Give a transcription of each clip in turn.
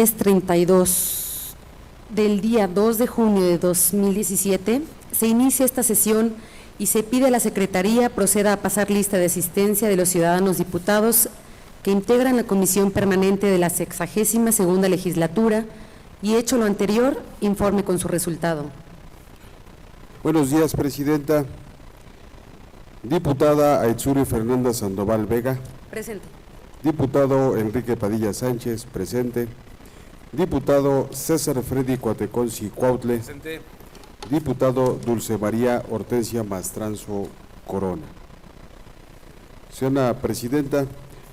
10:32 del día 2 de junio de 2017, se inicia esta sesión y se pide a la Secretaría proceda a pasar lista de asistencia de los ciudadanos diputados que integran la Comisión Permanente de la 62ª Legislatura y, hecho lo anterior, informe con su resultado. Buenos días, Presidenta. Diputada Aitsuri Fernanda Sandoval Vega. Presente. Diputado Enrique Padilla Sánchez, presente. Diputado César Freddy Coateconsi Cuautle. Presente. Diputado Dulce María Hortensia Mastranzo Corona. Señora Presidenta,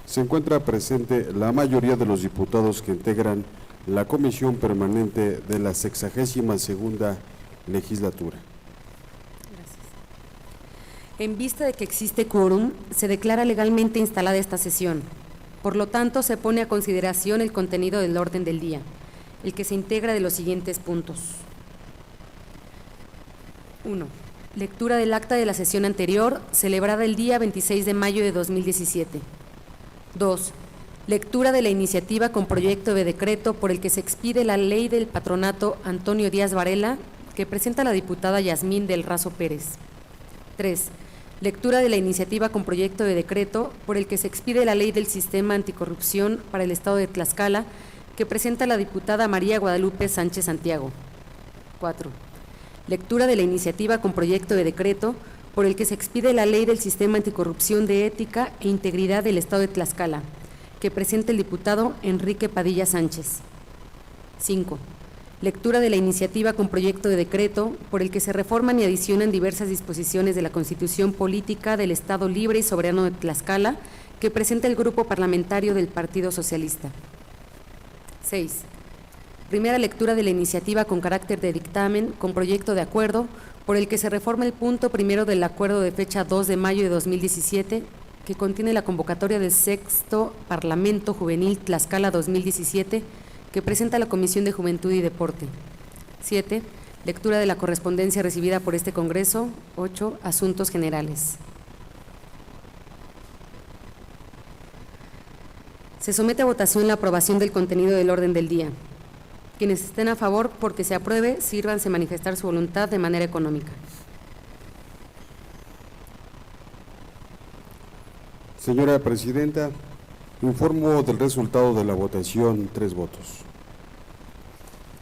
se encuentra presente la mayoría de los diputados que integran la Comisión Permanente de la 62ª Legislatura. En vista de que existe quórum, se declara legalmente instalada esta sesión. Por lo tanto, se pone a consideración el contenido del orden del día, el que se integra de los siguientes puntos. 1. Lectura del acta de la sesión anterior, celebrada el día 26 de mayo de 2017. 2. Lectura de la iniciativa con proyecto de decreto por el que se expide la ley del patronato Antonio Díaz Varela, que presenta la diputada Yasmín del Razo Pérez. 3. Lectura de la iniciativa con proyecto de decreto por el que se expide la ley del sistema anticorrupción para el Estado de Tlaxcala, que presenta la diputada María Guadalupe Sánchez Santiago. 4. Lectura de la iniciativa con proyecto de decreto por el que se expide la ley del sistema anticorrupción de ética e integridad del Estado de Tlaxcala, que presenta el diputado Enrique Padilla Sánchez. 5. Lectura de la iniciativa con proyecto de decreto por el que se reforman y adicionan diversas disposiciones de la Constitución Política del Estado Libre y Soberano de Tlaxcala, que presenta el Grupo Parlamentario del Partido Socialista. 6. Primera lectura de la iniciativa con carácter de dictamen con proyecto de acuerdo por el que se reforma el punto primero del acuerdo de fecha 2 de mayo de 2017, que contiene la convocatoria del 6º Parlamento Juvenil Tlaxcala 2017, que presenta la Comisión de Juventud y Deporte. 7. Lectura de la correspondencia recibida por este Congreso. 8. Asuntos generales. Se somete a votación la aprobación del contenido del orden del día. Quienes estén a favor porque se apruebe, sírvanse manifestar su voluntad de manera económica. Señora Presidenta, informo del resultado de la votación, 3 votos.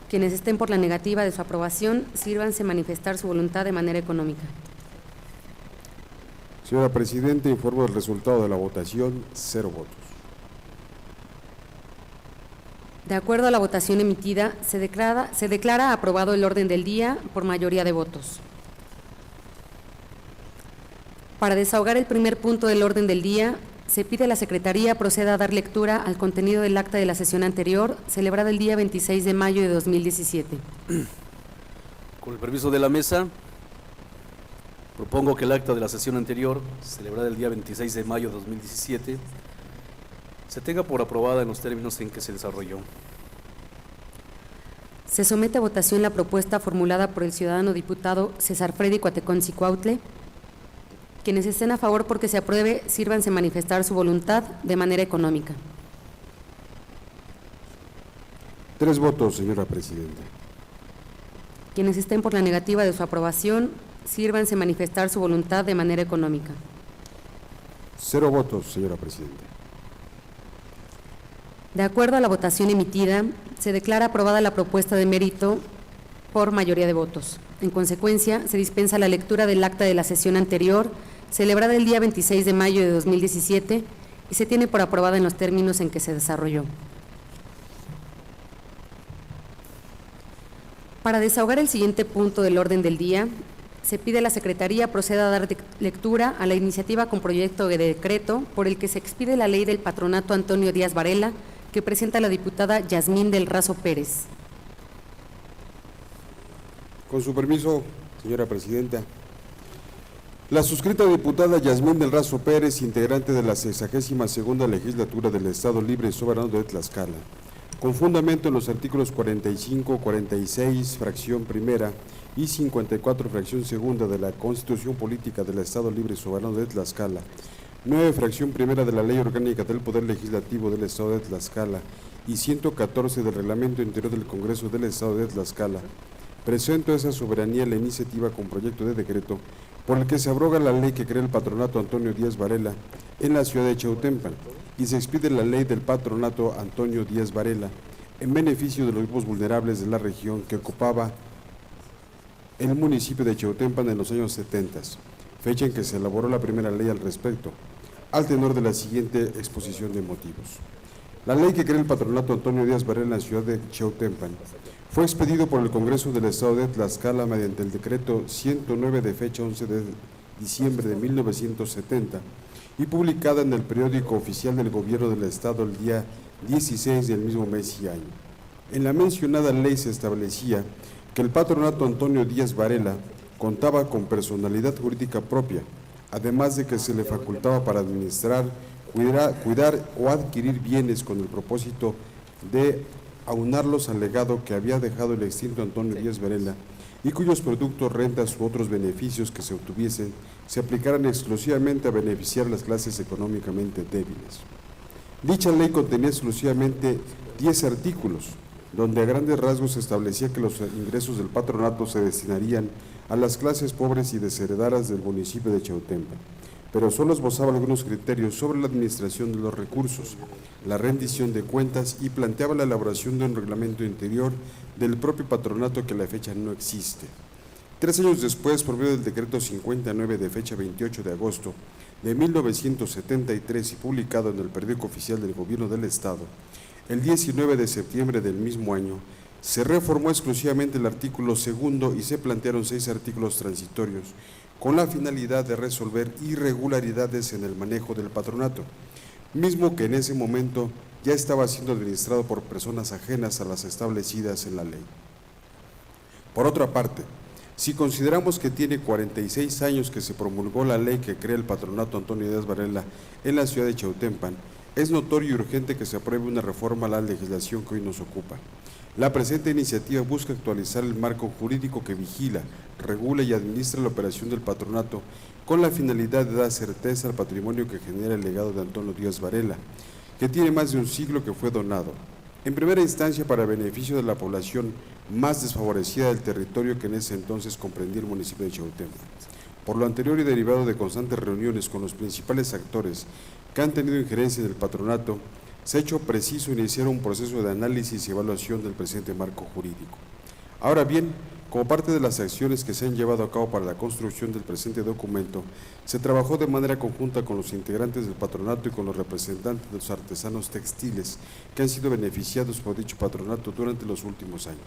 Quienes estén por la negativa de su aprobación, sírvanse manifestar su voluntad de manera económica. Señora Presidenta, informo del resultado de la votación, 0 votos. De acuerdo a la votación emitida, se declara aprobado el orden del día por mayoría de votos. Para desahogar el primer punto del orden del día, se pide a la Secretaría proceda a dar lectura al contenido del acta de la sesión anterior, celebrada el día 26 de mayo de 2017. Con el permiso de la mesa, propongo que el acta de la sesión anterior, celebrada el día 26 de mayo de 2017, se tenga por aprobada en los términos en que se desarrolló. Se somete a votación la propuesta formulada por el ciudadano diputado César Freddy Coateconsi Cuautle. Quienes estén a favor porque se apruebe, sírvanse manifestar su voluntad de manera económica. 3 votos, señora Presidenta. Quienes estén por la negativa de su aprobación, sírvanse manifestar su voluntad de manera económica. 0 votos, señora Presidenta. De acuerdo a la votación emitida, se declara aprobada la propuesta de mérito por mayoría de votos. En consecuencia, se dispensa la lectura del acta de la sesión anterior, celebrada el día 26 de mayo de 2017, y se tiene por aprobada en los términos en que se desarrolló. Para desahogar el siguiente punto del orden del día, se pide a la Secretaría proceda a dar lectura a la iniciativa con proyecto de decreto por el que se expide la ley del patronato Antonio Díaz Varela, que presenta la diputada Yasmín del Razo Pérez. Con su permiso, señora Presidenta. La suscrita diputada Yasmín del Razo Pérez, integrante de la 62ª Legislatura del Estado Libre y Soberano de Tlaxcala, con fundamento en los artículos 45, 46, fracción primera y 54, fracción segunda de la Constitución Política del Estado Libre y Soberano de Tlaxcala, 9, fracción primera de la Ley Orgánica del Poder Legislativo del Estado de Tlaxcala y 114 del Reglamento Interior del Congreso del Estado de Tlaxcala, presento a esa soberanía la iniciativa con proyecto de decreto por el que se abroga la ley que crea el Patronato Antonio Díaz Varela en la ciudad de Chautempan y se expide la ley del Patronato Antonio Díaz Varela en beneficio de los grupos vulnerables de la región que ocupaba el municipio de Chautempan en los años 70, fecha en que se elaboró la primera ley al respecto, al tenor de la siguiente exposición de motivos. La ley que crea el Patronato Antonio Díaz Varela en la ciudad de Chautempan fue expedido por el Congreso del Estado de Tlaxcala mediante el decreto 109 de fecha 11 de diciembre de 1970 y publicada en el periódico oficial del Gobierno del Estado el día 16 del mismo mes y año. En la mencionada ley se establecía que el Patronato Antonio Díaz Varela contaba con personalidad jurídica propia, además de que se le facultaba para administrar, cuidar o adquirir bienes con el propósito de aunarlos al legado que había dejado el extinto Antonio Díaz Varela y cuyos productos, rentas u otros beneficios que se obtuviesen se aplicaran exclusivamente a beneficiar las clases económicamente débiles. Dicha ley contenía exclusivamente 10 artículos, donde a grandes rasgos se establecía que los ingresos del patronato se destinarían a las clases pobres y desheredadas del municipio de Chautempan, pero solo esbozaba algunos criterios sobre la administración de los recursos, la rendición de cuentas y planteaba la elaboración de un reglamento interior del propio patronato que a la fecha no existe. 3 años después, por medio del decreto 59 de fecha 28 de agosto de 1973 y publicado en el periódico oficial del Gobierno del Estado, el 19 de septiembre del mismo año, se reformó exclusivamente el artículo segundo y se plantearon 6 artículos transitorios con la finalidad de resolver irregularidades en el manejo del patronato, mismo que en ese momento ya estaba siendo administrado por personas ajenas a las establecidas en la ley. Por otra parte, si consideramos que tiene 46 años que se promulgó la ley que crea el Patronato Antonio Díaz Varela en la ciudad de Chautempan, es notorio y urgente que se apruebe una reforma a la legislación que hoy nos ocupa. La presente iniciativa busca actualizar el marco jurídico que vigila, regula y administra la operación del patronato con la finalidad de dar certeza al patrimonio que genera el legado de Antonio Díaz Varela, que tiene más de un siglo que fue donado, en primera instancia para beneficio de la población más desfavorecida del territorio que en ese entonces comprendía el municipio de Chautempan. Por lo anterior y derivado de constantes reuniones con los principales actores que han tenido injerencia en el patronato, se ha hecho preciso iniciar un proceso de análisis y evaluación del presente marco jurídico. Ahora bien, como parte de las acciones que se han llevado a cabo para la construcción del presente documento, se trabajó de manera conjunta con los integrantes del patronato y con los representantes de los artesanos textiles que han sido beneficiados por dicho patronato durante los últimos años.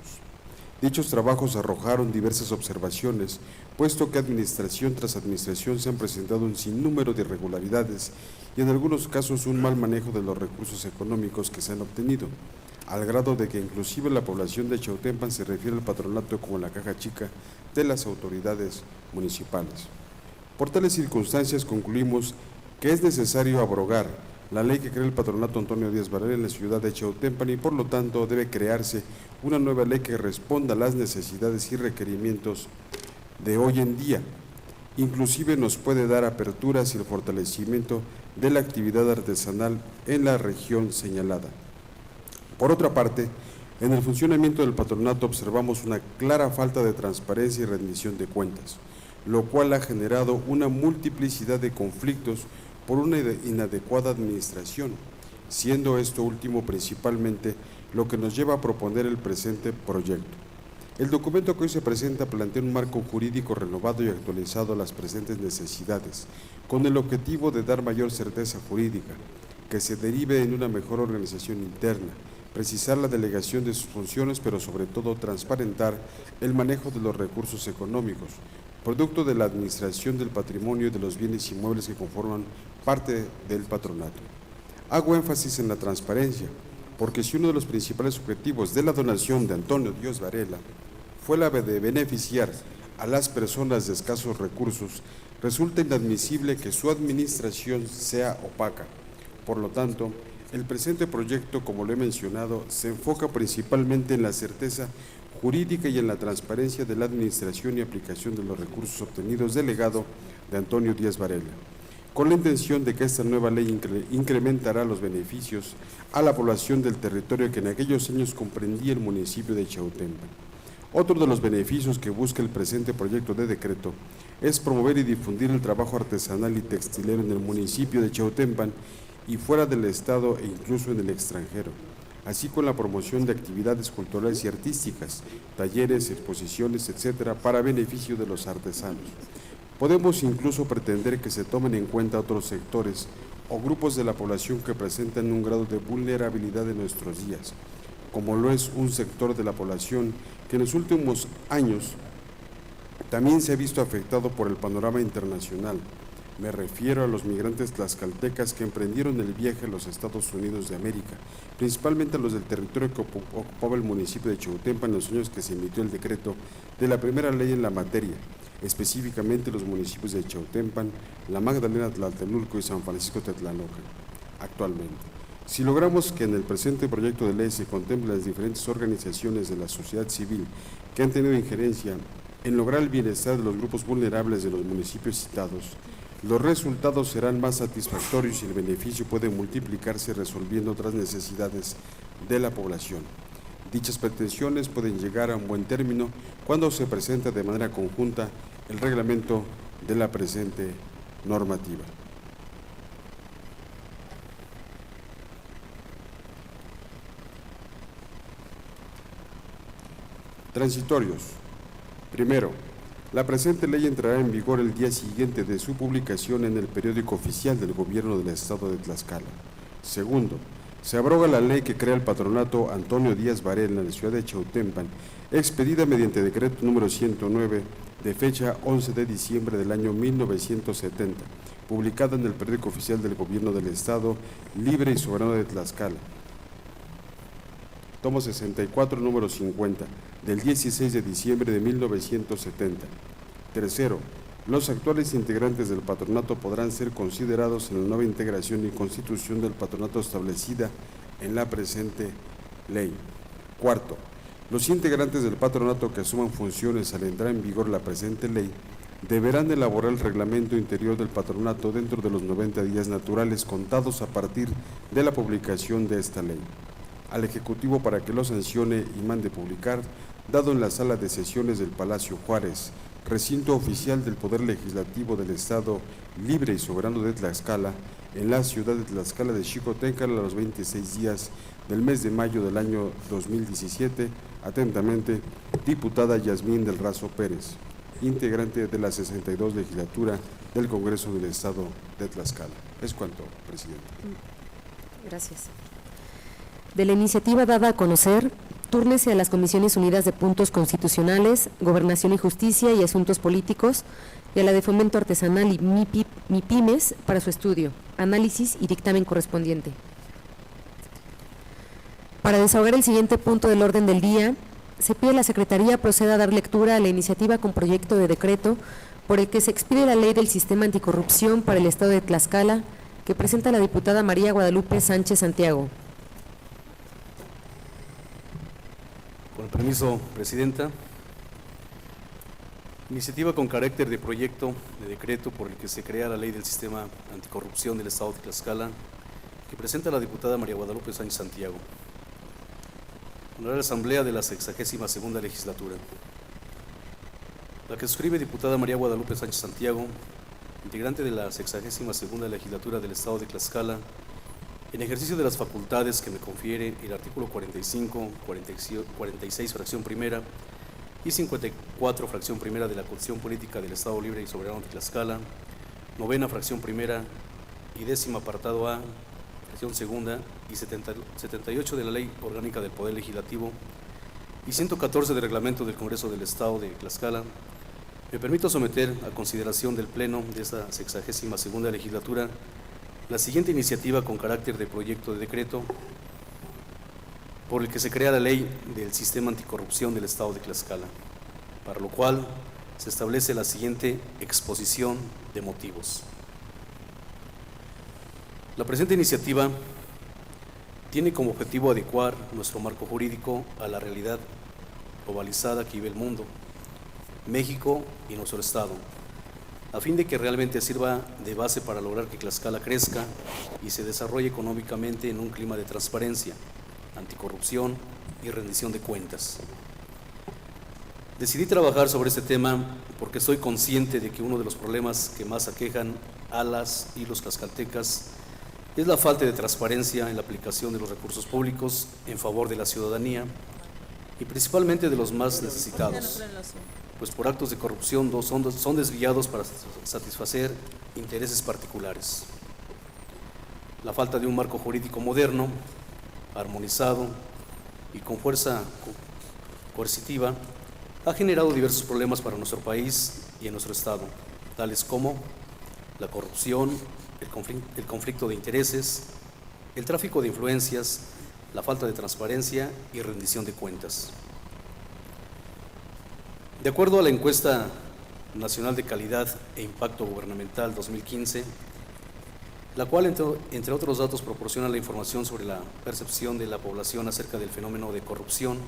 Dichos trabajos arrojaron diversas observaciones, puesto que administración tras administración se han presentado un sinnúmero de irregularidades y en algunos casos un mal manejo de los recursos económicos que se han obtenido, al grado de que inclusive la población de Chautempan se refiere al patronato como la caja chica de las autoridades municipales. Por tales circunstancias concluimos que es necesario abrogar la ley que crea el Patronato Antonio Díaz Varela en la ciudad de Chautempan y por lo tanto debe crearse una nueva ley que responda a las necesidades y requerimientos de hoy en día. Inclusive nos puede dar aperturas y el fortalecimiento de la actividad artesanal en la región señalada. Por otra parte, en el funcionamiento del patronato observamos una clara falta de transparencia y rendición de cuentas, lo cual ha generado una multiplicidad de conflictos por una inadecuada administración, siendo esto último principalmente lo que nos lleva a proponer el presente proyecto. El documento que hoy se presenta plantea un marco jurídico renovado y actualizado a las presentes necesidades, con el objetivo de dar mayor certeza jurídica, que se derive en una mejor organización interna, precisar la delegación de sus funciones, pero sobre todo transparentar el manejo de los recursos económicos, producto de la administración del patrimonio y de los bienes inmuebles que conforman parte del patronato. Hago énfasis en la transparencia, porque si uno de los principales objetivos de la donación de Antonio Díaz Varela fue la de beneficiar a las personas de escasos recursos, resulta inadmisible que su administración sea opaca. Por lo tanto, el presente proyecto, como lo he mencionado, se enfoca principalmente en la certeza jurídica y en la transparencia de la administración y aplicación de los recursos obtenidos del legado de Antonio Díaz Varela. con la intención de que esta nueva ley incrementará los beneficios a la población del territorio que en aquellos años comprendía el municipio de Chautempan. Otro de los beneficios que busca el presente proyecto de decreto es promover y difundir el trabajo artesanal y textilero en el municipio de Chautempan y fuera del estado e incluso en el extranjero, así con la promoción de actividades culturales y artísticas, talleres, exposiciones, etcétera, para beneficio de los artesanos. Podemos incluso pretender que se tomen en cuenta otros sectores o grupos de la población que presentan un grado de vulnerabilidad en nuestros días, como lo es un sector de la población que en los últimos años también se ha visto afectado por el panorama internacional. Me refiero a los migrantes tlaxcaltecas que emprendieron el viaje a los Estados Unidos de América, principalmente a los del territorio que ocupaba el municipio de Chautempan en los años que se emitió el decreto de la primera ley en la materia, específicamente los municipios de Chautempan, La Magdalena, Tlatelolco y San Francisco Tetlaloca. Actualmente, si logramos que en el presente proyecto de ley se contemplen las diferentes organizaciones de la sociedad civil que han tenido injerencia en lograr el bienestar de los grupos vulnerables de los municipios citados, los resultados serán más satisfactorios y el beneficio puede multiplicarse resolviendo otras necesidades de la población. Dichas pretensiones pueden llegar a un buen término cuando se presenta de manera conjunta el reglamento de la presente normativa. Transitorios. Primero, la presente ley entrará en vigor el día siguiente de su publicación en el periódico oficial del Gobierno del Estado de Tlaxcala. Segundo, se abroga la ley que crea el patronato Antonio Díaz Varela en la ciudad de Chautempan, expedida mediante decreto número 109 de fecha 11 de diciembre del año 1970, publicada en el periódico oficial del Gobierno del Estado Libre y Soberano de Tlaxcala. Tomo 64, número 50, del 16 de diciembre de 1970. Tercero, los actuales integrantes del patronato podrán ser considerados en la nueva integración y constitución del patronato establecida en la presente ley. Cuarto, los integrantes del patronato que asuman funciones al entrar en vigor la presente ley deberán elaborar el reglamento interior del patronato dentro de los 90 días naturales contados a partir de la publicación de esta ley al Ejecutivo para que lo sancione y mande publicar, dado en la sala de sesiones del Palacio Juárez, recinto oficial del Poder Legislativo del Estado Libre y Soberano de Tlaxcala, en la ciudad de Tlaxcala de Xicoténcala a los 26 días del mes de mayo del año 2017. Atentamente, diputada Yasmín del Razo Pérez, integrante de la 62 legislatura del Congreso del Estado de Tlaxcala. Es cuanto, presidente. Gracias. De la iniciativa dada a conocer, túrnese a las Comisiones Unidas de Puntos Constitucionales, Gobernación y Justicia y Asuntos Políticos y a la de Fomento Artesanal y MIPIMES para su estudio, análisis y dictamen correspondiente. Para desahogar el siguiente punto del orden del día, se pide a la Secretaría proceda a dar lectura a la iniciativa con proyecto de decreto por el que se expide la Ley del Sistema Anticorrupción para el Estado de Tlaxcala, que presenta la diputada María Guadalupe Sánchez Santiago. Con el permiso, Presidenta. Iniciativa con carácter de proyecto de decreto por el que se crea la Ley del Sistema Anticorrupción del Estado de Tlaxcala, que presenta la diputada María Guadalupe Sánchez Santiago. Honorable Asamblea de la 62ª Legislatura. La que suscribe diputada María Guadalupe Sánchez Santiago, integrante de la 62ª Legislatura del Estado de Tlaxcala, en ejercicio de las facultades que me confiere el artículo 45, 46, fracción primera y 54, fracción primera de la Constitución Política del Estado Libre y Soberano de Tlaxcala, 9ª, fracción primera y 10º apartado A, fracción segunda y 78 de la Ley Orgánica del Poder Legislativo y 114 del Reglamento del Congreso del Estado de Tlaxcala, me permito someter a consideración del Pleno de esta 62ª Legislatura la siguiente iniciativa con carácter de proyecto de decreto por el que se crea la Ley del Sistema Anticorrupción del Estado de Tlaxcala, para lo cual se establece la siguiente exposición de motivos. La presente iniciativa tiene como objetivo adecuar nuestro marco jurídico a la realidad globalizada que vive el mundo, México y nuestro Estado, a fin de que realmente sirva de base para lograr que Tlaxcala crezca y se desarrolle económicamente en un clima de transparencia, anticorrupción y rendición de cuentas. Decidí trabajar sobre este tema porque soy consciente de que uno de los problemas que más aquejan a las y los tlaxcaltecas es la falta de transparencia en la aplicación de los recursos públicos en favor de la ciudadanía y principalmente de los más necesitados, pues por actos de corrupción son desviados para satisfacer intereses particulares. La falta de un marco jurídico moderno, armonizado y con fuerza coercitiva ha generado diversos problemas para nuestro país y en nuestro Estado, tales como la corrupción, el conflicto de intereses, el tráfico de influencias, la falta de transparencia y rendición de cuentas. De acuerdo a la encuesta nacional de calidad e impacto gubernamental 2015, la cual, entre otros datos, proporciona la información sobre la percepción de la población acerca del fenómeno de corrupción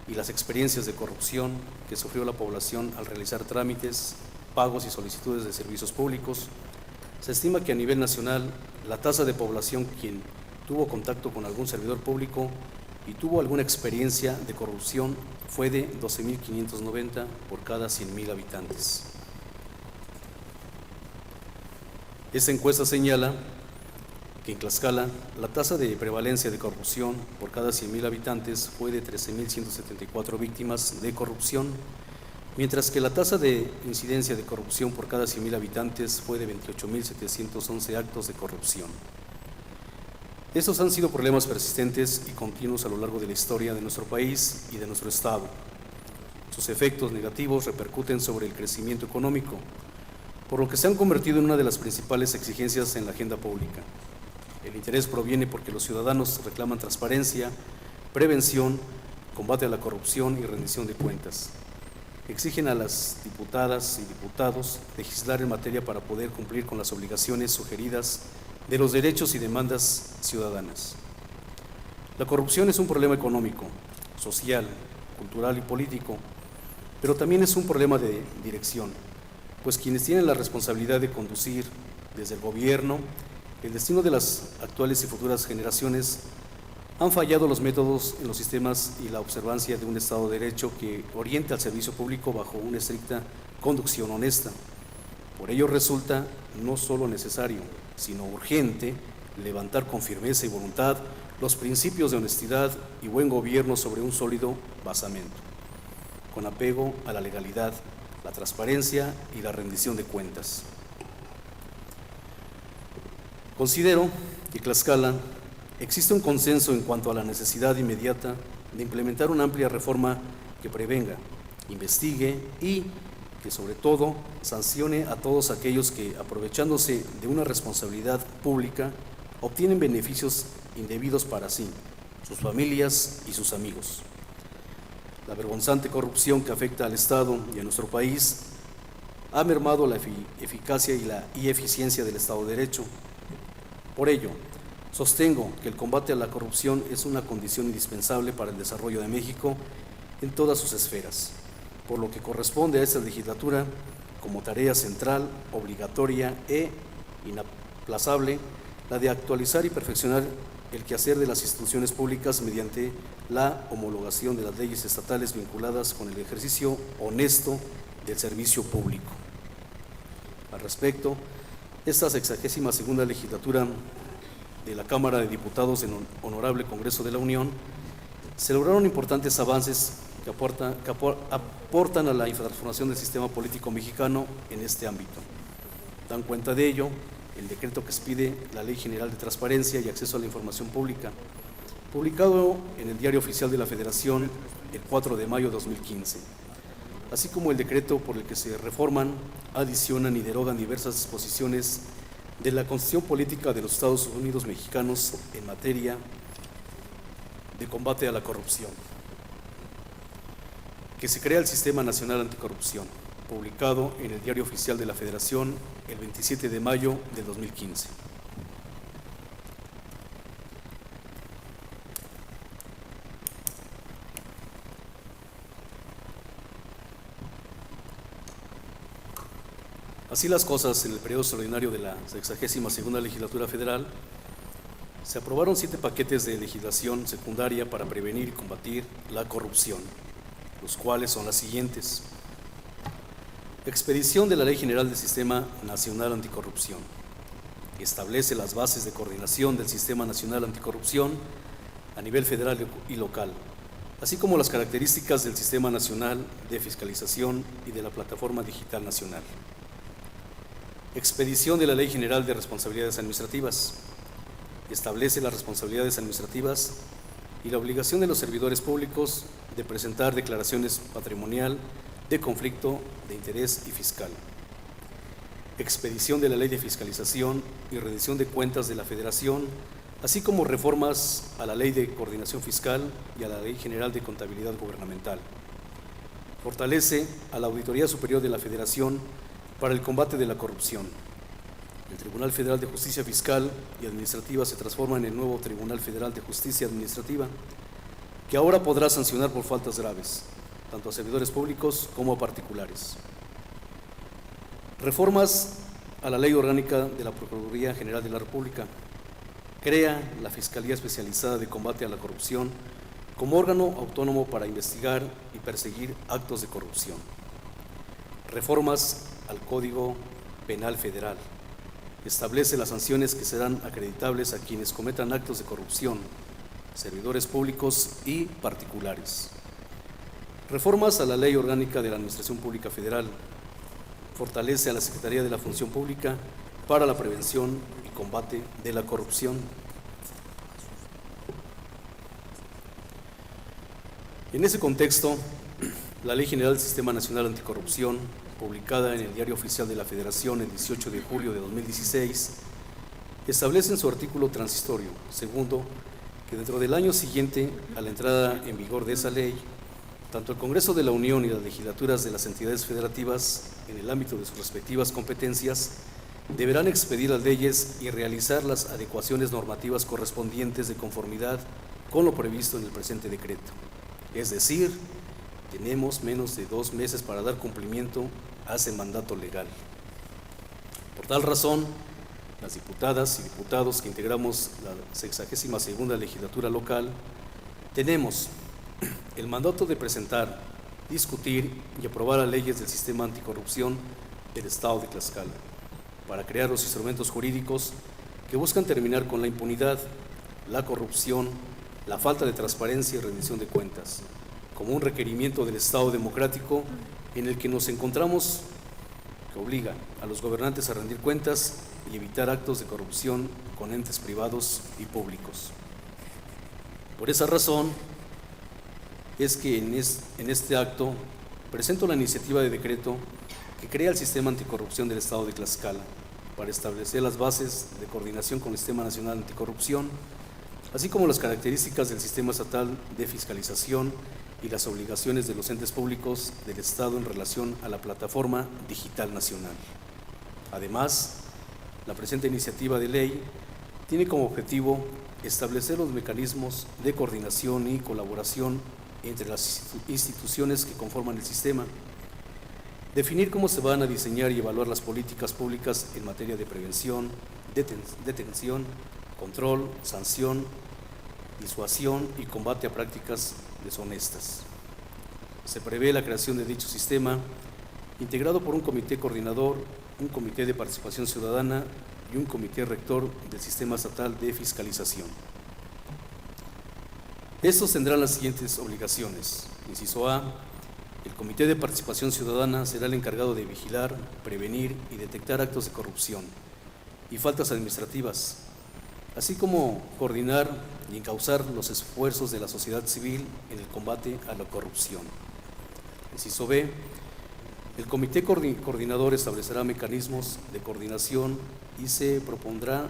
y las experiencias de corrupción que sufrió la población al realizar trámites, pagos y solicitudes de servicios públicos, se estima que a nivel nacional la tasa de población quien tuvo contacto con algún servidor público y tuvo alguna experiencia de corrupción fue de 12.590 por cada 100.000 habitantes. Esta encuesta señala que en Tlaxcala la tasa de prevalencia de corrupción por cada 100.000 habitantes fue de 13.174 víctimas de corrupción, mientras que la tasa de incidencia de corrupción por cada 100.000 habitantes fue de 28.711 actos de corrupción. Estos han sido problemas persistentes y continuos a lo largo de la historia de nuestro país y de nuestro Estado. Sus efectos negativos repercuten sobre el crecimiento económico, por lo que se han convertido en una de las principales exigencias en la agenda pública. El interés proviene porque los ciudadanos reclaman transparencia, prevención, combate a la corrupción y rendición de cuentas. Exigen a las diputadas y diputados legislar en materia para poder cumplir con las obligaciones sugeridas de los derechos y demandas ciudadanas. La corrupción es un problema económico, social, cultural y político, pero también es un problema de dirección, pues quienes tienen la responsabilidad de conducir desde el gobierno el destino de las actuales y futuras generaciones han fallado los métodos en los sistemas y la observancia de un Estado de Derecho que oriente al servicio público bajo una estricta conducción honesta. Por ello resulta no solo necesario, sino urgente, levantar con firmeza y voluntad los principios de honestidad y buen gobierno sobre un sólido basamento, con apego a la legalidad, la transparencia y la rendición de cuentas. Considero que en Tlaxcala existe un consenso en cuanto a la necesidad inmediata de implementar una amplia reforma que prevenga, investigue y que sobre todo sancione a todos aquellos que, aprovechándose de una responsabilidad pública, obtienen beneficios indebidos para sí, sus familias y sus amigos. La vergonzante corrupción que afecta al Estado y a nuestro país ha mermado la eficacia y eficiencia del Estado de Derecho. Por ello, sostengo que el combate a la corrupción es una condición indispensable para el desarrollo de México en todas sus esferas, por lo que corresponde a esta legislatura como tarea central, obligatoria e inaplazable la de actualizar y perfeccionar el quehacer de las instituciones públicas mediante la homologación de las leyes estatales vinculadas con el ejercicio honesto del servicio público. Al respecto, esta 62ª legislatura de la Cámara de Diputados en Honorable Congreso de la Unión se lograron importantes avances que aportan a la transformación del sistema político mexicano en este ámbito. Dan cuenta de ello el decreto que expide la Ley General de Transparencia y Acceso a la Información Pública, publicado en el Diario Oficial de la Federación el 4 de mayo de 2015, así como el decreto por el que se reforman, adicionan y derogan diversas disposiciones de la Constitución Política de los Estados Unidos Mexicanos en materia de combate a la corrupción, que se crea el Sistema Nacional Anticorrupción, publicado en el Diario Oficial de la Federación el 27 de mayo de 2015. Así las cosas, en el periodo extraordinario de la 62ª Legislatura Federal, se aprobaron 7 paquetes de legislación secundaria para prevenir y combatir la corrupción, los cuales son las siguientes. Expedición de la Ley General del Sistema Nacional Anticorrupción. Establece las bases de coordinación del Sistema Nacional Anticorrupción a nivel federal y local, así como las características del Sistema Nacional de Fiscalización y de la Plataforma Digital Nacional. Expedición de la Ley General de Responsabilidades Administrativas. Establece las responsabilidades administrativas y la obligación de los servidores públicos de presentar declaraciones patrimonial de conflicto de interés y fiscal. Expedición de la Ley de Fiscalización y Rendición de Cuentas de la Federación, así como reformas a la Ley de Coordinación Fiscal y a la Ley General de Contabilidad Gubernamental. Fortalece a la Auditoría Superior de la Federación para el combate de la corrupción. El Tribunal Federal de Justicia Fiscal y Administrativa se transforma en el nuevo Tribunal Federal de Justicia Administrativa, que ahora podrá sancionar por faltas graves, tanto a servidores públicos como a particulares. Reformas a la Ley Orgánica de la Procuraduría General de la República. Crea la Fiscalía Especializada de Combate a la Corrupción como órgano autónomo para investigar y perseguir actos de corrupción. Reformas al Código Penal Federal. Establece las sanciones que serán acreditables a quienes cometan actos de corrupción, servidores públicos y particulares. Reformas a la Ley Orgánica de la Administración Pública Federal. Fortalece a la Secretaría de la Función Pública para la prevención y combate de la corrupción. En ese contexto, la Ley General del Sistema Nacional Anticorrupción, publicada en el Diario Oficial de la Federación el 18 de julio de 2016, establece en su artículo transitorio segundo que dentro del año siguiente a la entrada en vigor de esa ley, tanto el Congreso de la Unión y las legislaturas de las entidades federativas, en el ámbito de sus respectivas competencias, deberán expedir las leyes y realizar las adecuaciones normativas correspondientes de conformidad con lo previsto en el presente decreto. Es decir, tenemos menos de 2 meses para dar cumplimiento a ese mandato legal. Por tal razón, las diputadas y diputados que integramos la 62ª Legislatura local, tenemos el mandato de presentar, discutir y aprobar las leyes del sistema anticorrupción del Estado de Tlaxcala, para crear los instrumentos jurídicos que buscan terminar con la impunidad, la corrupción, la falta de transparencia y rendición de cuentas, como un requerimiento del Estado democrático en el que nos encontramos, que obliga a los gobernantes a rendir cuentas y evitar actos de corrupción con entes privados y públicos. Por esa razón es que en este acto presento la iniciativa de decreto que crea el Sistema Anticorrupción del Estado de Tlaxcala para establecer las bases de coordinación con el Sistema Nacional Anticorrupción, así como las características del Sistema Estatal de Fiscalización y las obligaciones de los entes públicos del Estado en relación a la Plataforma Digital Nacional. Además, la presente iniciativa de ley tiene como objetivo establecer los mecanismos de coordinación y colaboración entre las instituciones que conforman el sistema, definir cómo se van a diseñar y evaluar las políticas públicas en materia de prevención, detención, control, sanción, disuasión y combate a prácticas deshonestas. Se prevé la creación de dicho sistema, integrado por un comité coordinador, un comité de participación ciudadana y un comité rector del Sistema Estatal de Fiscalización. Estos tendrán las siguientes obligaciones. Inciso A, el Comité de Participación Ciudadana será el encargado de vigilar, prevenir y detectar actos de corrupción y faltas administrativas, así como coordinar y encauzar los esfuerzos de la sociedad civil en el combate a la corrupción. Inciso B, el Comité Coordinador establecerá mecanismos de coordinación y se propondrá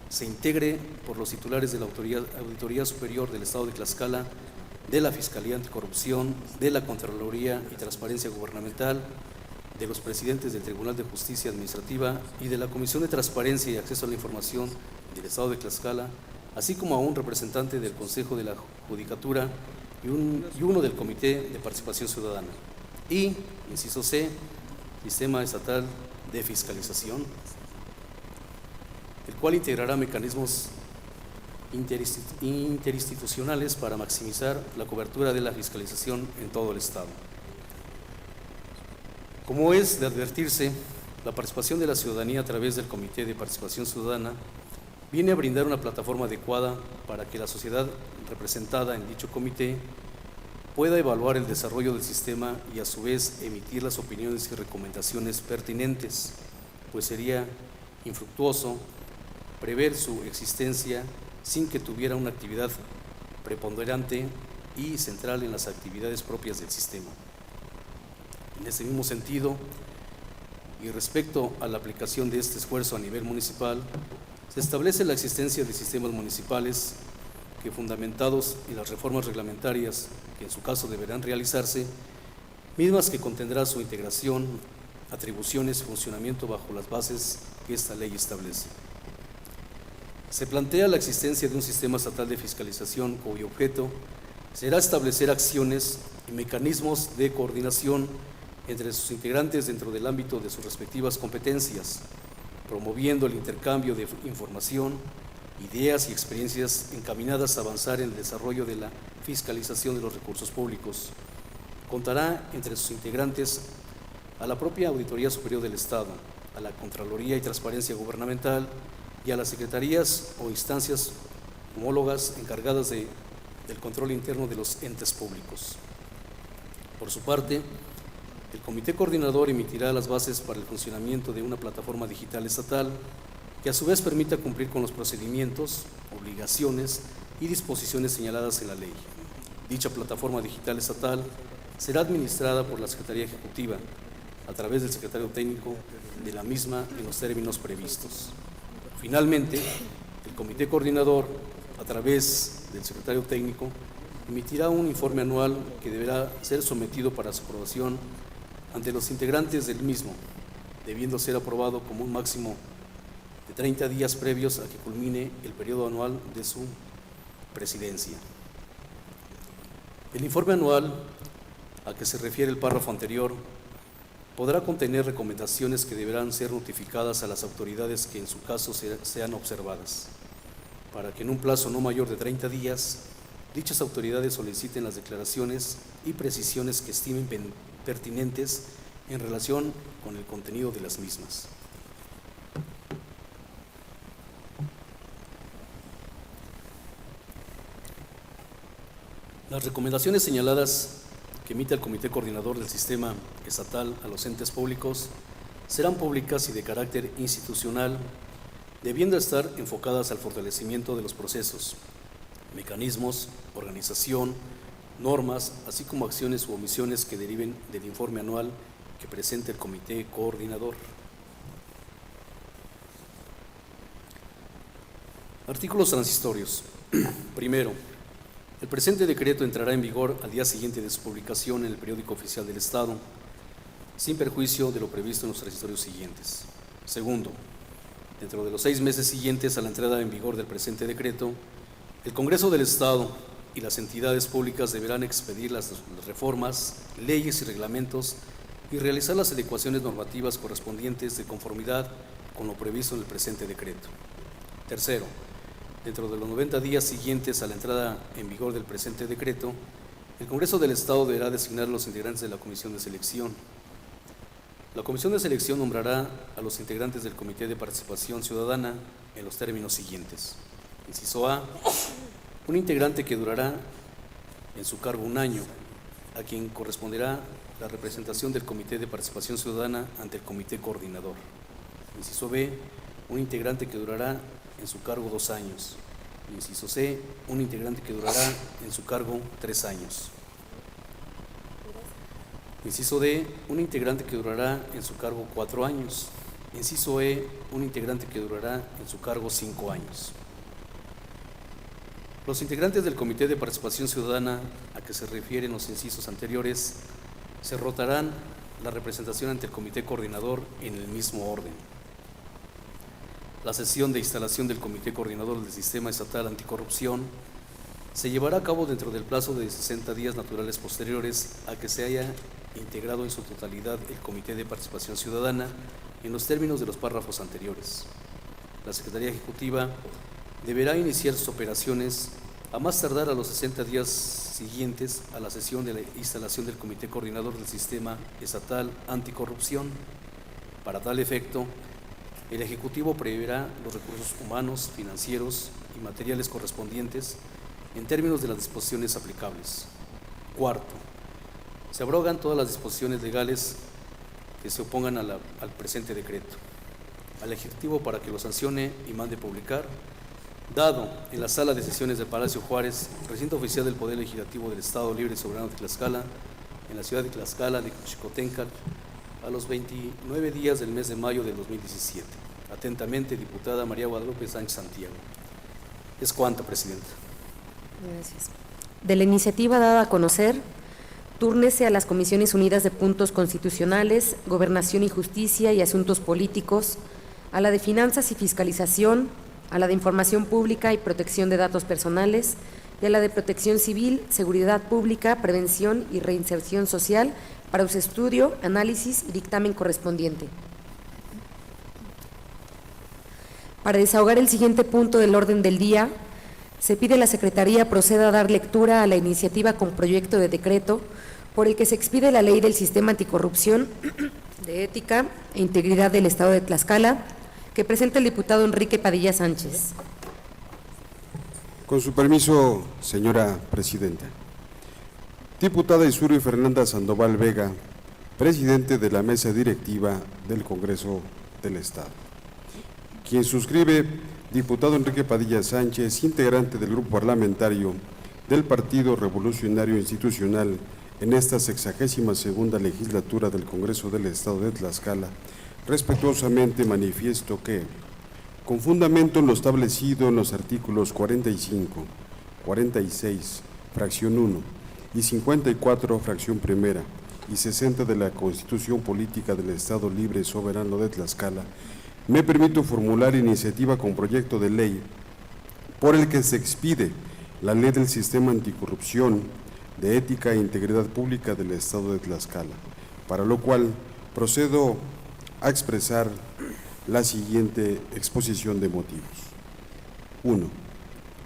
se integre por los titulares de la Auditoría Superior del Estado de Tlaxcala, de la Fiscalía Anticorrupción, de la Contraloría y Transparencia Gubernamental, de los presidentes del Tribunal de Justicia Administrativa y de la Comisión de Transparencia y Acceso a la Información del Estado de Tlaxcala, así como a un representante del Consejo de la Judicatura y uno del Comité de Participación Ciudadana. Y, inciso C, Sistema Estatal de fiscalización, el cual integrará mecanismos interinstitucionales para maximizar la cobertura de la fiscalización en todo el Estado. Como es de advertirse, la participación de la ciudadanía a través del Comité de Participación Ciudadana viene a brindar una plataforma adecuada para que la sociedad representada en dicho comité pueda evaluar el desarrollo del sistema y a su vez emitir las opiniones y recomendaciones pertinentes, pues sería infructuoso prever su existencia sin que tuviera una actividad preponderante y central en las actividades propias del sistema. En ese mismo sentido, y respecto a la aplicación de este esfuerzo a nivel municipal, se establece la existencia de sistemas municipales que, fundamentados en las reformas reglamentarias que en su caso deberán realizarse, mismas que contendrá su integración, atribuciones y funcionamiento bajo las bases que esta ley establece. Se plantea la existencia de un sistema estatal de fiscalización cuyo objeto será establecer acciones y mecanismos de coordinación entre sus integrantes dentro del ámbito de sus respectivas competencias, promoviendo el intercambio de información, ideas y experiencias encaminadas a avanzar en el desarrollo de la fiscalización de los recursos públicos. Contará entre sus integrantes a la propia Auditoría Superior del Estado, a la Contraloría y Transparencia Gubernamental y a las secretarías o instancias homólogas encargadas del control interno de los entes públicos. Por su parte, el Comité Coordinador emitirá las bases para el funcionamiento de una plataforma digital estatal que a su vez permita cumplir con los procedimientos, obligaciones y disposiciones señaladas en la ley. Dicha plataforma digital estatal será administrada por la Secretaría Ejecutiva a través del Secretario Técnico de la misma en los términos previstos. Finalmente, el Comité Coordinador, a través del Secretario Técnico, emitirá un informe anual que deberá ser sometido para su aprobación ante los integrantes del mismo, debiendo ser aprobado como un máximo de 30 días previos a que culmine el periodo anual de su presidencia. El informe anual a que se refiere el párrafo anterior podrá contener recomendaciones que deberán ser notificadas a las autoridades que en su caso sean observadas, para que en un plazo no mayor de 30 días dichas autoridades soliciten las declaraciones y precisiones que estimen pertinentes en relación con el contenido de las mismas. Las recomendaciones señaladas que emite el Comité Coordinador del Sistema Estatal a los entes públicos serán públicas y de carácter institucional, debiendo estar enfocadas al fortalecimiento de los procesos, mecanismos, organización, normas, así como acciones u omisiones que deriven del informe anual que presente el Comité Coordinador. Artículos transitorios. Primero, el presente decreto entrará en vigor al día siguiente de su publicación en el Periódico Oficial del Estado, sin perjuicio de lo previsto en los transitorios siguientes. Segundo, dentro de los 6 meses siguientes a la entrada en vigor del presente decreto, el Congreso del Estado y las entidades públicas deberán expedir las reformas, leyes y reglamentos y realizar las adecuaciones normativas correspondientes de conformidad con lo previsto en el presente decreto. Tercero, dentro de los 90 días siguientes a la entrada en vigor del presente decreto, el Congreso del Estado deberá designar a los integrantes de la Comisión de Selección. La Comisión de Selección nombrará a los integrantes del Comité de Participación Ciudadana en los términos siguientes. Inciso A, un integrante que durará en su cargo 1 año, a quien corresponderá la representación del Comité de Participación Ciudadana ante el Comité Coordinador. Inciso B, un integrante que durará en su cargo 2 años. Inciso C, un integrante que durará en su cargo 3 años. Inciso D, un integrante que durará en su cargo 4 años. Inciso E, un integrante que durará en su cargo 5 años. Los integrantes del Comité de Participación Ciudadana a que se refieren los incisos anteriores se rotarán la representación ante el Comité Coordinador en el mismo orden. La sesión de instalación del Comité Coordinador del Sistema Estatal Anticorrupción se llevará a cabo dentro del plazo de 60 días naturales posteriores a que se haya integrado en su totalidad el Comité de Participación Ciudadana en los términos de los párrafos anteriores. La Secretaría Ejecutiva deberá iniciar sus operaciones a más tardar a los 60 días siguientes a la sesión de la instalación del Comité Coordinador del Sistema Estatal Anticorrupción. Para tal efecto, el Ejecutivo preverá los recursos humanos, financieros y materiales correspondientes en términos de las disposiciones aplicables. Cuarto, se abrogan todas las disposiciones legales que se opongan al presente decreto. Al Ejecutivo para que lo sancione y mande publicar, dado en la sala de sesiones del Palacio Juárez, recinto oficial del Poder Legislativo del Estado Libre y Soberano de Tlaxcala, en la ciudad de Tlaxcala de Xicoténcatl, a los 29 días del mes de mayo del 2017. Atentamente, diputada María Guadalupe Sánchez Santiago. Es cuanto, Presidenta. Gracias. De la iniciativa dada a conocer, túrnese a las Comisiones Unidas de Puntos Constitucionales, Gobernación y Justicia y Asuntos Políticos, a la de Finanzas y Fiscalización, a la de Información Pública y Protección de Datos Personales y a la de Protección Civil, Seguridad Pública, Prevención y Reinserción Social para su estudio, análisis y dictamen correspondiente. Para desahogar el siguiente punto del orden del día, se pide a la Secretaría proceda a dar lectura a la iniciativa con proyecto de decreto por el que se expide la Ley del Sistema Anticorrupción de Ética e Integridad del Estado de Tlaxcala, que presenta el diputado Enrique Padilla Sánchez. Con su permiso, señora presidenta. Diputada Isuri Fernanda Sandoval Vega, presidente de la mesa directiva del Congreso del Estado. Quien suscribe, diputado Enrique Padilla Sánchez, integrante del grupo parlamentario del Partido Revolucionario Institucional en esta 62ª legislatura del Congreso del Estado de Tlaxcala. Respetuosamente manifiesto que, con fundamento en lo establecido en los artículos 45, 46, fracción 1, y 54, fracción primera, y 60 de la Constitución Política del Estado Libre y Soberano de Tlaxcala, me permito formular iniciativa con proyecto de ley por el que se expide la Ley del Sistema Anticorrupción de Ética e Integridad Pública del Estado de Tlaxcala, para lo cual procedo a expresar la siguiente exposición de motivos. 1.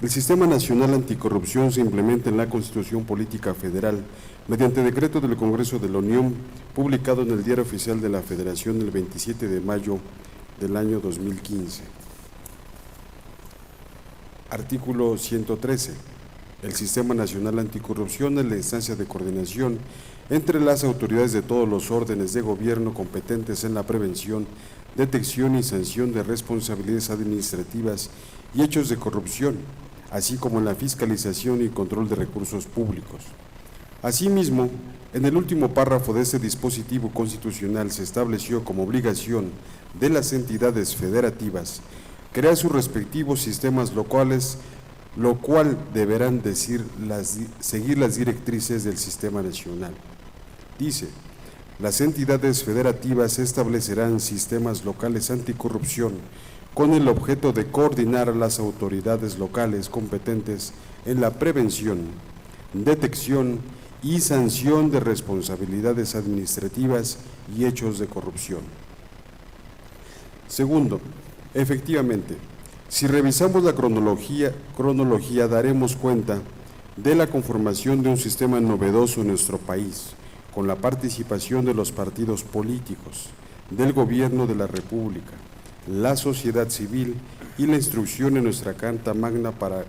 El Sistema Nacional Anticorrupción se implementa en la Constitución Política Federal mediante decreto del Congreso de la Unión, publicado en el Diario Oficial de la Federación el 27 de mayo del año 2015. Artículo 113. El Sistema Nacional Anticorrupción es la instancia de coordinación entre las autoridades de todos los órdenes de gobierno competentes en la prevención, detección y sanción de responsabilidades administrativas y hechos de corrupción, así como en la fiscalización y control de recursos públicos. Asimismo, en el último párrafo de este dispositivo constitucional se estableció como obligación de las entidades federativas crear sus respectivos sistemas locales, lo cual deberán seguir las directrices del sistema nacional. Dice, las entidades federativas establecerán sistemas locales anticorrupción con el objeto de coordinar a las autoridades locales competentes en la prevención, detección y sanción de responsabilidades administrativas y hechos de corrupción. Segundo, efectivamente, si revisamos la cronología daremos cuenta de la conformación de un sistema novedoso en nuestro país, con la participación de los partidos políticos, del Gobierno de la República, la sociedad civil y la instrucción en nuestra Carta Magna para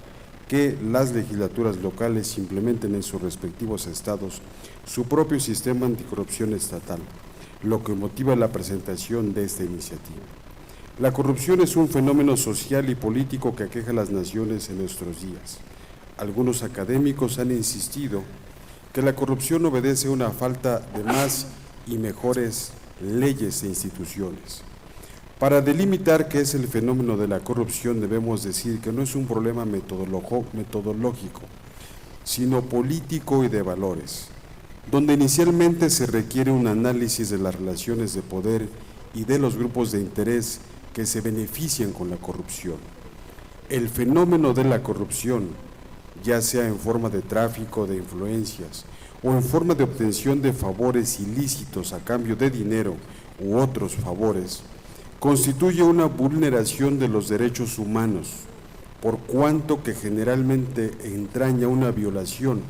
que las legislaturas locales implementen en sus respectivos estados su propio sistema anticorrupción estatal, lo que motiva la presentación de esta iniciativa. La corrupción es un fenómeno social y político que aqueja a las naciones en nuestros días. Algunos académicos han insistido que la corrupción obedece a una falta de más y mejores leyes e instituciones. Para delimitar qué es el fenómeno de la corrupción debemos decir que no es un problema metodológico, sino político y de valores, donde inicialmente se requiere un análisis de las relaciones de poder y de los grupos de interés que se benefician con la corrupción. El fenómeno de la corrupción, ya sea en forma de tráfico de influencias o en forma de obtención de favores ilícitos a cambio de dinero u otros favores, constituye una vulneración de los derechos humanos, por cuanto que generalmente entraña una violación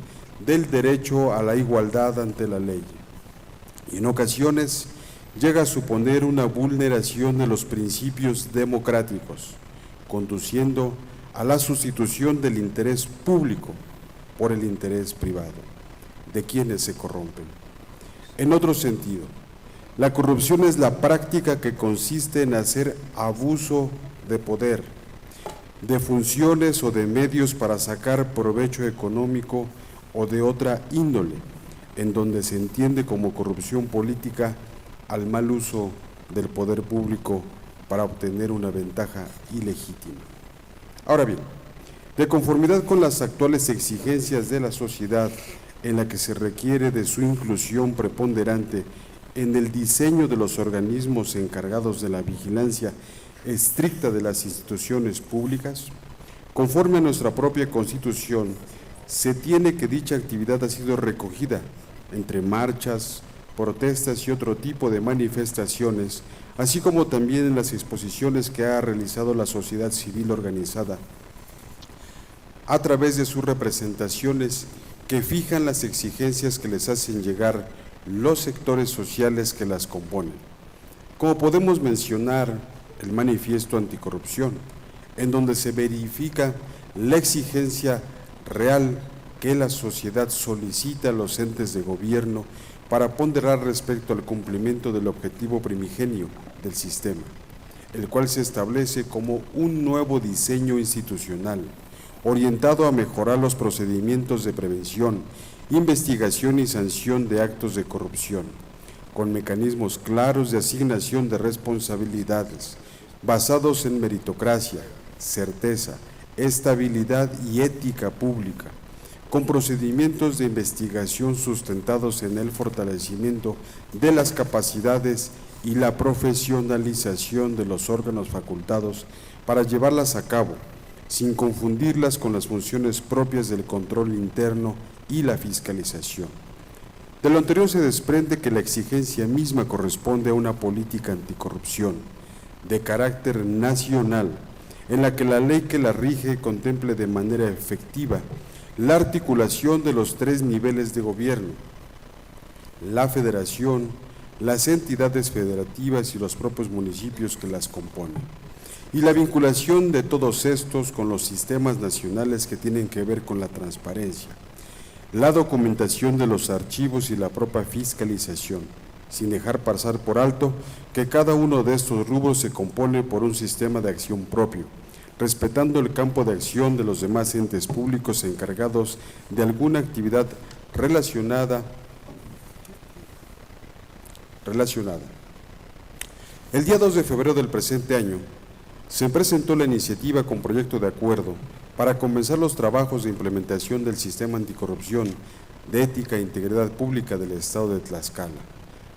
del derecho a la igualdad ante la ley, y en ocasiones llega a suponer una vulneración de los principios democráticos, conduciendo a la sustitución del interés público por el interés privado, de quienes se corrompen. En otro sentido, la corrupción es la práctica que consiste en hacer abuso de poder, de funciones o de medios para sacar provecho económico o de otra índole, en donde se entiende como corrupción política al mal uso del poder público para obtener una ventaja ilegítima. Ahora bien, de conformidad con las actuales exigencias de la sociedad en la que se requiere de su inclusión preponderante en el diseño de los organismos encargados de la vigilancia estricta de las instituciones públicas, conforme a nuestra propia Constitución, se tiene que dicha actividad ha sido recogida entre marchas, protestas y otro tipo de manifestaciones, así como también en las exposiciones que ha realizado la sociedad civil organizada a través de sus representaciones que fijan las exigencias que les hacen llegar los sectores sociales que las componen. Como podemos mencionar el Manifiesto Anticorrupción, en donde se verifica la exigencia real que la sociedad solicita a los entes de gobierno para ponderar respecto al cumplimiento del objetivo primigenio del sistema, el cual se establece como un nuevo diseño institucional, orientado a mejorar los procedimientos de prevención, investigación y sanción de actos de corrupción, con mecanismos claros de asignación de responsabilidades, basados en meritocracia, certeza, estabilidad y ética pública, con procedimientos de investigación sustentados en el fortalecimiento de las capacidades y la profesionalización de los órganos facultados para llevarlas a cabo, sin confundirlas con las funciones propias del control interno y la fiscalización. De lo anterior se desprende que la exigencia misma corresponde a una política anticorrupción de carácter nacional, en la que la ley que la rige contemple de manera efectiva la articulación de los 3 niveles de gobierno, la federación, las entidades federativas y los propios municipios que las componen, y la vinculación de todos estos con los sistemas nacionales que tienen que ver con la transparencia, la documentación de los archivos y la propia fiscalización, sin dejar pasar por alto que cada uno de estos rubros se compone por un sistema de acción propio, respetando el campo de acción de los demás entes públicos encargados de alguna actividad relacionada. El día 2 de febrero del presente año, se presentó la iniciativa con proyecto de acuerdo para comenzar los trabajos de implementación del sistema anticorrupción de ética e integridad pública del Estado de Tlaxcala,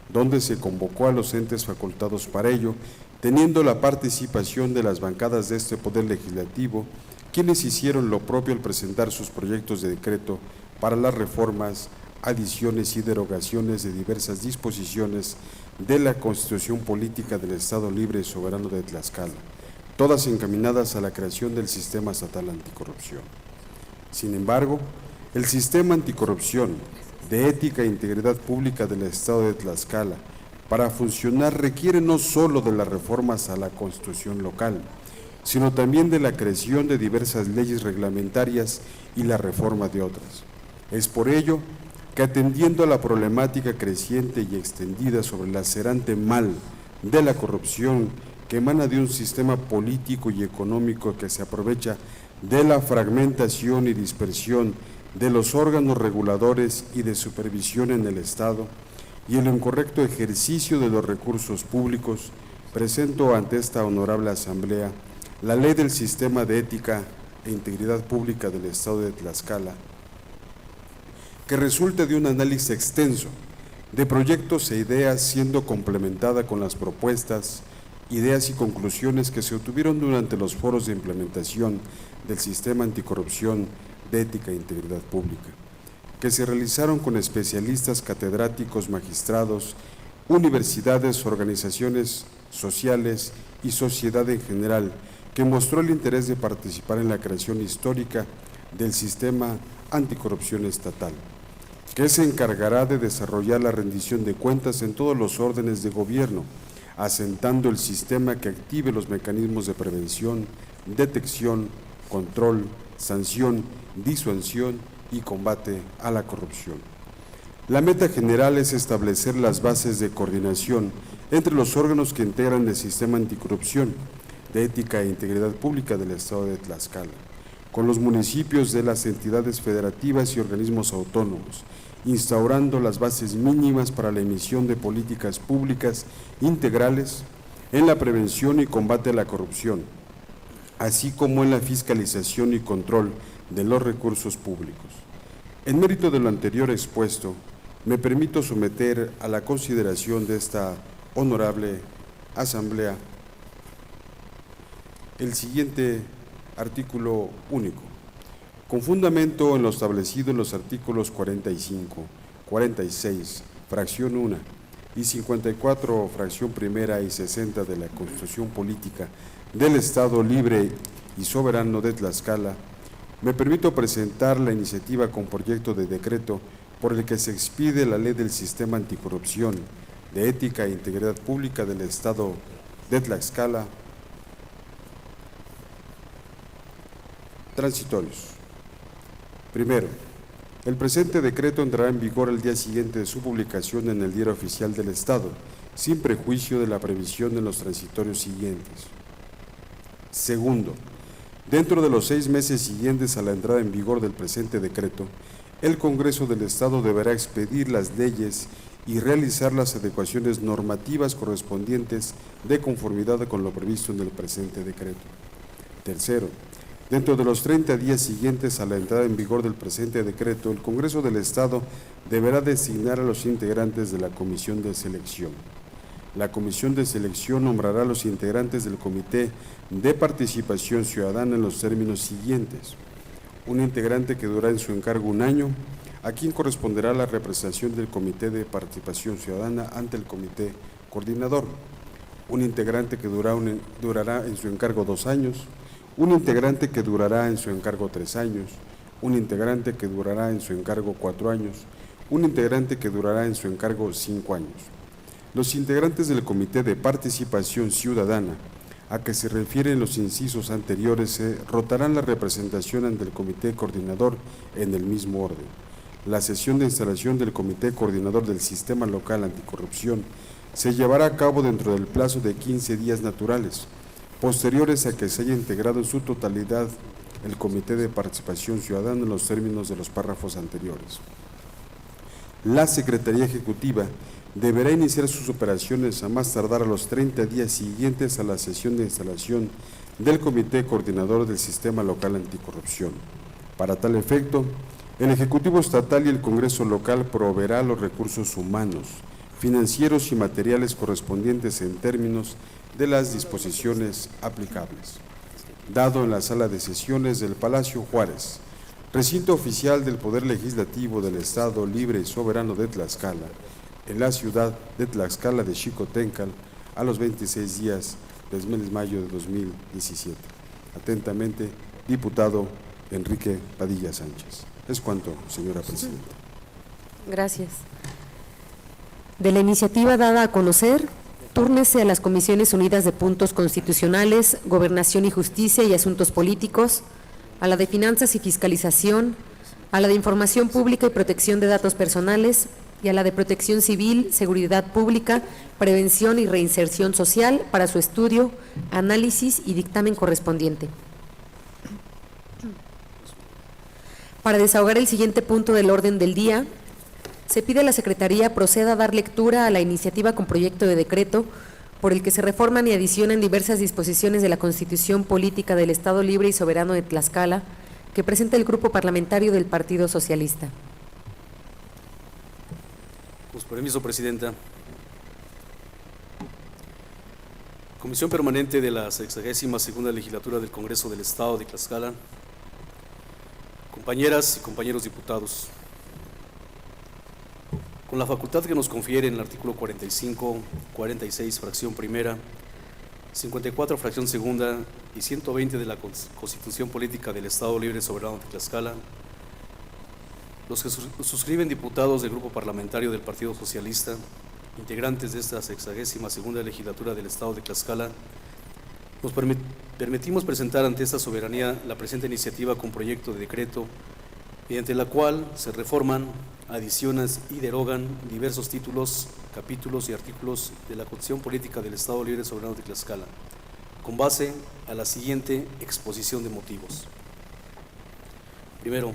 donde se convocó a los entes facultados para ello, teniendo la participación de las bancadas de este Poder Legislativo, quienes hicieron lo propio al presentar sus proyectos de decreto para las reformas, adiciones y derogaciones de diversas disposiciones de la Constitución Política del Estado Libre y Soberano de Tlaxcala, todas encaminadas a la creación del Sistema Estatal Anticorrupción. Sin embargo, el Sistema Anticorrupción de Ética e Integridad Pública del Estado de Tlaxcala, para funcionar requiere no solo de las reformas a la Constitución local, sino también de la creación de diversas leyes reglamentarias y la reforma de otras. Es por ello que, atendiendo a la problemática creciente y extendida sobre el lacerante mal de la corrupción que emana de un sistema político y económico que se aprovecha de la fragmentación y dispersión de los órganos reguladores y de supervisión en el Estado y el incorrecto ejercicio de los recursos públicos, presento ante esta honorable Asamblea la Ley del Sistema de Ética e Integridad Pública del Estado de Tlaxcala, que resulta de un análisis extenso de proyectos e ideas, siendo complementada con las propuestas, ideas y conclusiones que se obtuvieron durante los foros de implementación del Sistema Anticorrupción de Ética e Integridad Pública, que se realizaron con especialistas, catedráticos, magistrados, universidades, organizaciones sociales y sociedad en general, que mostró el interés de participar en la creación histórica del sistema anticorrupción estatal, que se encargará de desarrollar la rendición de cuentas en todos los órdenes de gobierno, asentando el sistema que active los mecanismos de prevención, detección, control, sanción, disuasión y combate a la corrupción. La meta general es establecer las bases de coordinación entre los órganos que integran el sistema anticorrupción, de ética e integridad pública del Estado de Tlaxcala, con los municipios de las entidades federativas y organismos autónomos, instaurando las bases mínimas para la emisión de políticas públicas integrales en la prevención y combate a la corrupción, así como en la fiscalización y control de los recursos públicos. En mérito de lo anterior expuesto, me permito someter a la consideración de esta honorable Asamblea el siguiente artículo único, con fundamento en lo establecido en los artículos 45, 46, fracción 1 y 54, fracción primera y 60 de la Constitución Política del Estado Libre y Soberano de Tlaxcala, me permito presentar la iniciativa con proyecto de decreto por el que se expide la Ley del Sistema Anticorrupción, de Ética e Integridad Pública del Estado de Tlaxcala. Transitorios. Primero, el presente decreto entrará en vigor el día siguiente de su publicación en el Diario Oficial del Estado, sin prejuicio de la previsión en los transitorios siguientes. Segundo, dentro de los 6 meses siguientes a la entrada en vigor del presente decreto, el Congreso del Estado deberá expedir las leyes y realizar las adecuaciones normativas correspondientes de conformidad con lo previsto en el presente decreto. Tercero, dentro de los 30 días siguientes a la entrada en vigor del presente decreto, el Congreso del Estado deberá designar a los integrantes de la Comisión de Selección. La Comisión de Selección nombrará a los integrantes del Comité de Participación Ciudadana en los términos siguientes: un integrante que durará en su encargo 1 año, a quien corresponderá la representación del Comité de Participación Ciudadana ante el Comité Coordinador; un integrante que durará en su encargo 2 años; un integrante que durará en su encargo 3 años; un integrante que durará en su encargo 4 años; un integrante que durará en su encargo 5 años. Los integrantes del Comité de Participación Ciudadana, a que se refieren los incisos anteriores, se rotarán la representación ante el Comité Coordinador en el mismo orden. La sesión de instalación del Comité Coordinador del Sistema Local Anticorrupción se llevará a cabo dentro del plazo de 15 días naturales, posteriores a que se haya integrado en su totalidad el Comité de Participación Ciudadana en los términos de los párrafos anteriores. La Secretaría Ejecutiva deberá iniciar sus operaciones a más tardar a los 30 días siguientes a la sesión de instalación del Comité Coordinador del Sistema Local Anticorrupción. Para tal efecto, el Ejecutivo Estatal y el Congreso Local proveerá los recursos humanos, financieros y materiales correspondientes en términos de las disposiciones aplicables. Dado en la Sala de Sesiones del Palacio Juárez, recinto oficial del Poder Legislativo del Estado Libre y Soberano de Tlaxcala, en la ciudad de Tlaxcala de Xicoténcal, a los 26 días del mes de mayo de 2017. Atentamente, diputado Enrique Padilla Sánchez. Es cuanto, señora presidenta. Gracias. De la iniciativa dada a conocer, túrnese a las Comisiones Unidas de Puntos Constitucionales, Gobernación y Justicia y Asuntos Políticos, a la de Finanzas y Fiscalización, a la de Información Pública y Protección de Datos Personales y a la de Protección Civil, Seguridad Pública, Prevención y Reinserción Social para su estudio, análisis y dictamen correspondiente. Para desahogar el siguiente punto del orden del día, se pide a la Secretaría proceda a dar lectura a la iniciativa con proyecto de decreto por el que se reforman y adicionan diversas disposiciones de la Constitución Política del Estado Libre y Soberano de Tlaxcala, que presenta el Grupo Parlamentario del Partido Socialista. Con su permiso, presidenta. Comisión Permanente de la 62ª Legislatura del Congreso del Estado de Tlaxcala. Compañeras y compañeros diputados, con la facultad que nos confiere en el artículo 45, 46, fracción primera 54, fracción segunda y 120 de la Constitución Política del Estado Libre y Soberano de Tlaxcala, los que suscriben diputados del Grupo Parlamentario del Partido Socialista, integrantes de esta 62ª legislatura del Estado de Tlaxcala, nos permitimos presentar ante esta soberanía la presente iniciativa con proyecto de decreto, mediante la cual se reforman, adicionan y derogan diversos títulos, capítulos y artículos de la Constitución Política del Estado Libre y Soberano de Tlaxcala, con base a la siguiente exposición de motivos. Primero,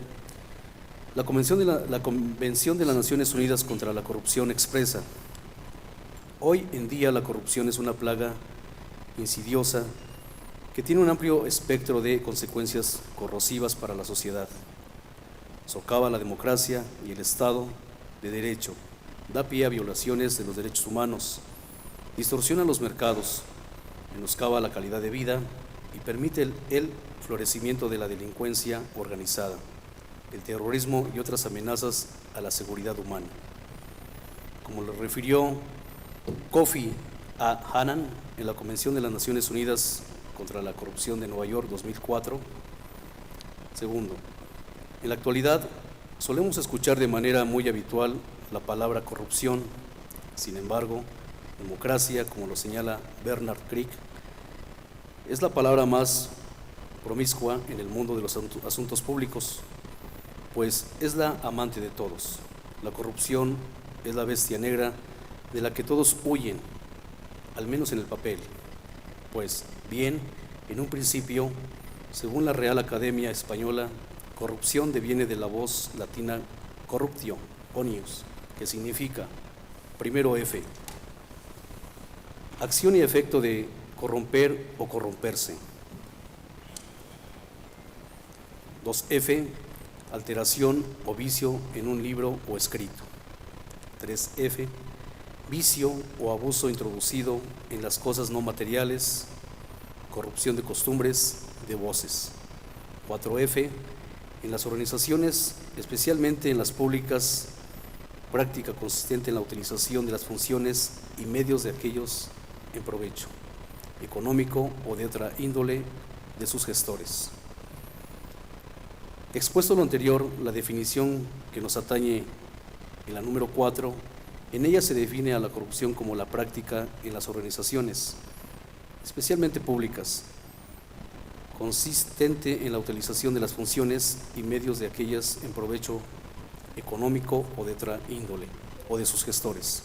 la Convención de las Naciones Unidas contra la Corrupción expresa: hoy en día la corrupción es una plaga insidiosa que tiene un amplio espectro de consecuencias corrosivas para la sociedad. Socava la democracia y el Estado de Derecho, da pie a violaciones de los derechos humanos, distorsiona los mercados, menoscaba la calidad de vida y permite el florecimiento de la delincuencia organizada, el terrorismo y otras amenazas a la seguridad humana. Como lo refirió Kofi Annan en la Convención de las Naciones Unidas contra la Corrupción de Nueva York 2004. Segundo, en la actualidad solemos escuchar de manera muy habitual la palabra corrupción. Sin embargo, democracia, como lo señala Bernard Crick, es la palabra más promiscua en el mundo de los asuntos públicos, pues es la amante de todos. La corrupción es la bestia negra de la que todos huyen, al menos en el papel, pues bien, en un principio, según la Real Academia Española, corrupción deviene de la voz latina corruptio, onius, que significa, primero F, acción y efecto de corromper o corromperse. 2F, alteración o vicio en un libro o escrito. 3F, vicio o abuso introducido en las cosas no materiales, corrupción de costumbres, de voces. 4F, en las organizaciones, especialmente en las públicas, práctica consistente en la utilización de las funciones y medios de aquellos en provecho económico o de otra índole de sus gestores. Expuesto lo anterior, la definición que nos atañe en la número 4, en ella se define a la corrupción como la práctica en las organizaciones, especialmente públicas, consistente en la utilización de las funciones y medios de aquellas en provecho económico o de otra índole, o de sus gestores.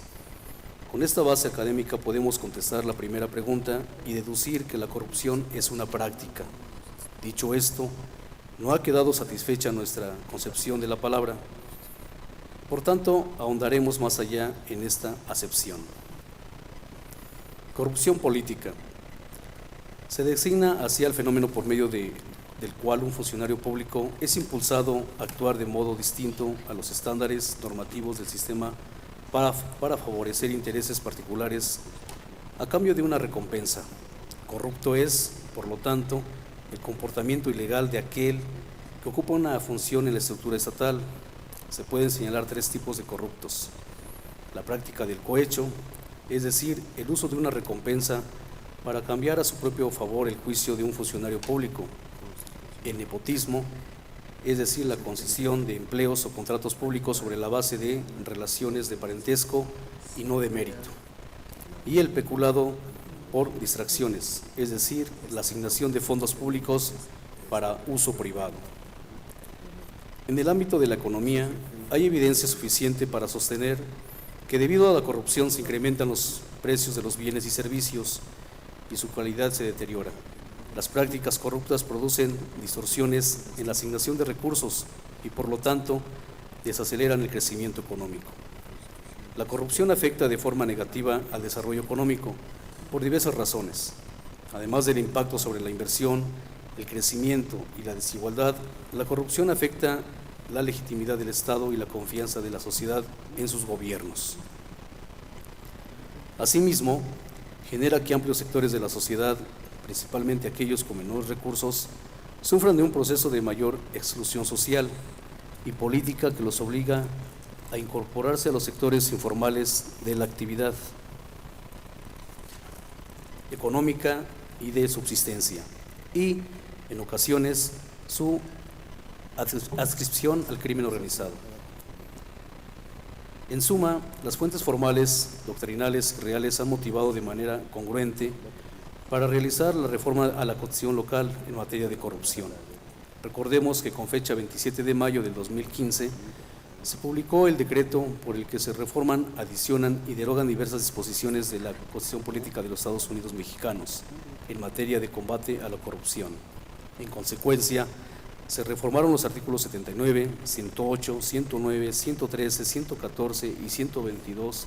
Con esta base académica podemos contestar la primera pregunta y deducir que la corrupción es una práctica. Dicho esto, no ha quedado satisfecha nuestra concepción de la palabra. Por tanto, ahondaremos más allá en esta acepción. Corrupción política. Se designa así al fenómeno por medio del cual un funcionario público es impulsado a actuar de modo distinto a los estándares normativos del sistema para favorecer intereses particulares a cambio de una recompensa. Corrupto es, por lo tanto, el comportamiento ilegal de aquel que ocupa una función en la estructura estatal. Se pueden señalar 3 tipos de corruptos: la práctica del cohecho, es decir, el uso de una recompensa para cambiar a su propio favor el juicio de un funcionario público; el nepotismo, es decir, la concesión de empleos o contratos públicos sobre la base de relaciones de parentesco y no de mérito; y el peculado por distracciones, es decir, la asignación de fondos públicos para uso privado. En el ámbito de la economía, hay evidencia suficiente para sostener que debido a la corrupción se incrementan los precios de los bienes y servicios y su calidad se deteriora. Las prácticas corruptas producen distorsiones en la asignación de recursos y, por lo tanto, desaceleran el crecimiento económico. La corrupción afecta de forma negativa al desarrollo económico por diversas razones. Además del impacto sobre la inversión, el crecimiento y la desigualdad, la corrupción afecta la legitimidad del Estado y la confianza de la sociedad en sus gobiernos. Asimismo, genera que amplios sectores de la sociedad, principalmente aquellos con menores recursos, sufran de un proceso de mayor exclusión social y política que los obliga a incorporarse a los sectores informales de la actividad. económica y de subsistencia, y, en ocasiones, su adscripción al crimen organizado. En suma, las fuentes formales, doctrinales y reales han motivado de manera congruente para realizar la reforma a la Constitución local en materia de corrupción. Recordemos que con fecha 27 de mayo del 2015 se publicó el decreto por el que se reforman, adicionan y derogan diversas disposiciones de la Constitución Política de los Estados Unidos Mexicanos en materia de combate a la corrupción. En consecuencia, se reformaron los artículos 79, 108, 109, 113, 114 y 122,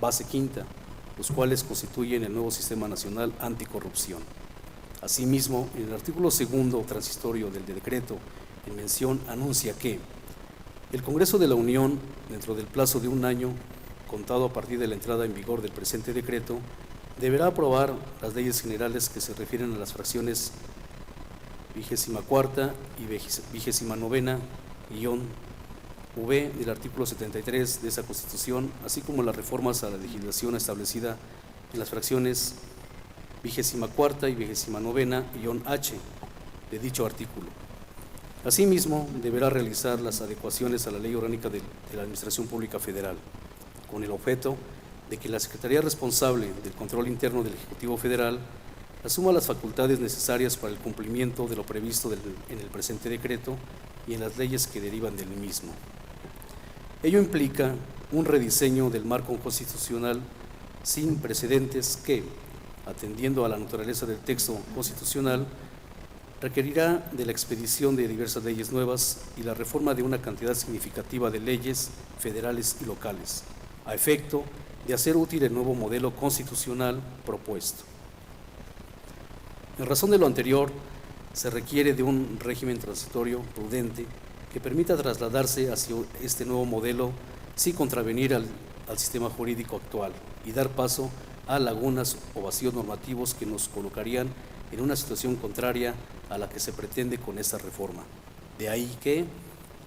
base quinta, los cuales constituyen el nuevo Sistema Nacional Anticorrupción. Asimismo, en el artículo segundo transitorio del decreto en mención anuncia que el Congreso de la Unión, dentro del plazo de un año, contado a partir de la entrada en vigor del presente decreto, deberá aprobar las leyes generales que se refieren a las fracciones 24ª y 29ª-V del artículo 73 de esa Constitución, así como las reformas a la legislación establecida en las fracciones 24ª y 29ª-H de dicho artículo. Asimismo, deberá realizar las adecuaciones a la Ley Orgánica de la Administración Pública Federal, con el objeto de que la Secretaría responsable del control interno del Ejecutivo Federal asuma las facultades necesarias para el cumplimiento de lo previsto en el presente decreto y en las leyes que derivan del mismo. Ello implica un rediseño del marco constitucional sin precedentes que, atendiendo a la naturaleza del texto constitucional, requerirá de la expedición de diversas leyes nuevas y la reforma de una cantidad significativa de leyes federales y locales, a efecto de hacer útil el nuevo modelo constitucional propuesto. En razón de lo anterior, se requiere de un régimen transitorio prudente que permita trasladarse hacia este nuevo modelo sin contravenir al sistema jurídico actual y dar paso a lagunas o vacíos normativos que nos colocarían en una situación contraria a la que se pretende con esta reforma. De ahí que,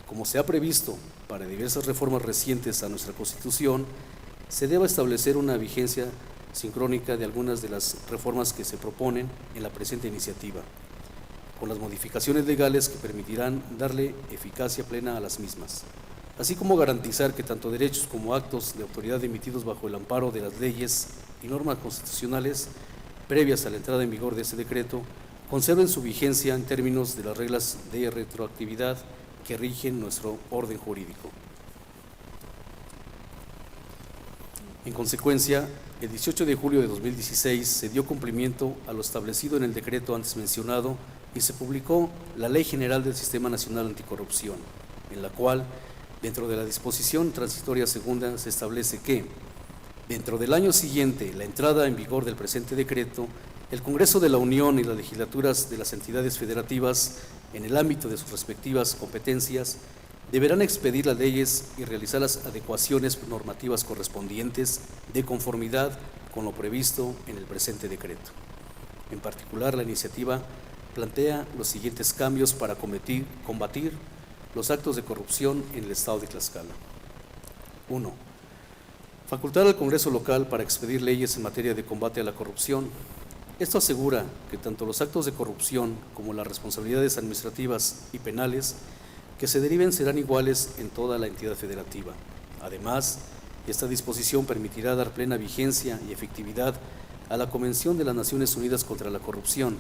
como se ha previsto para diversas reformas recientes a nuestra Constitución, se deba establecer una vigencia sincrónica de algunas de las reformas que se proponen en la presente iniciativa, con las modificaciones legales que permitirán darle eficacia plena a las mismas, así como garantizar que tanto derechos como actos de autoridad emitidos bajo el amparo de las leyes y normas constitucionales previas a la entrada en vigor de este decreto conserven su vigencia en términos de las reglas de retroactividad que rigen nuestro orden jurídico. En consecuencia, el 18 de julio de 2016 se dio cumplimiento a lo establecido en el decreto antes mencionado y se publicó la Ley General del Sistema Nacional Anticorrupción, en la cual, dentro de la disposición transitoria segunda, se establece que, dentro del año siguiente la entrada en vigor del presente decreto, el Congreso de la Unión y las legislaturas de las entidades federativas, en el ámbito de sus respectivas competencias, deberán expedir las leyes y realizar las adecuaciones normativas correspondientes de conformidad con lo previsto en el presente decreto. En particular, la iniciativa plantea los siguientes cambios para combatir los actos de corrupción en el Estado de Tlaxcala. 1. Facultar al Congreso local para expedir leyes en materia de combate a la corrupción. Esto asegura que tanto los actos de corrupción como las responsabilidades administrativas y penales que se deriven serán iguales en toda la entidad federativa. Además, esta disposición permitirá dar plena vigencia y efectividad a la Convención de las Naciones Unidas contra la Corrupción,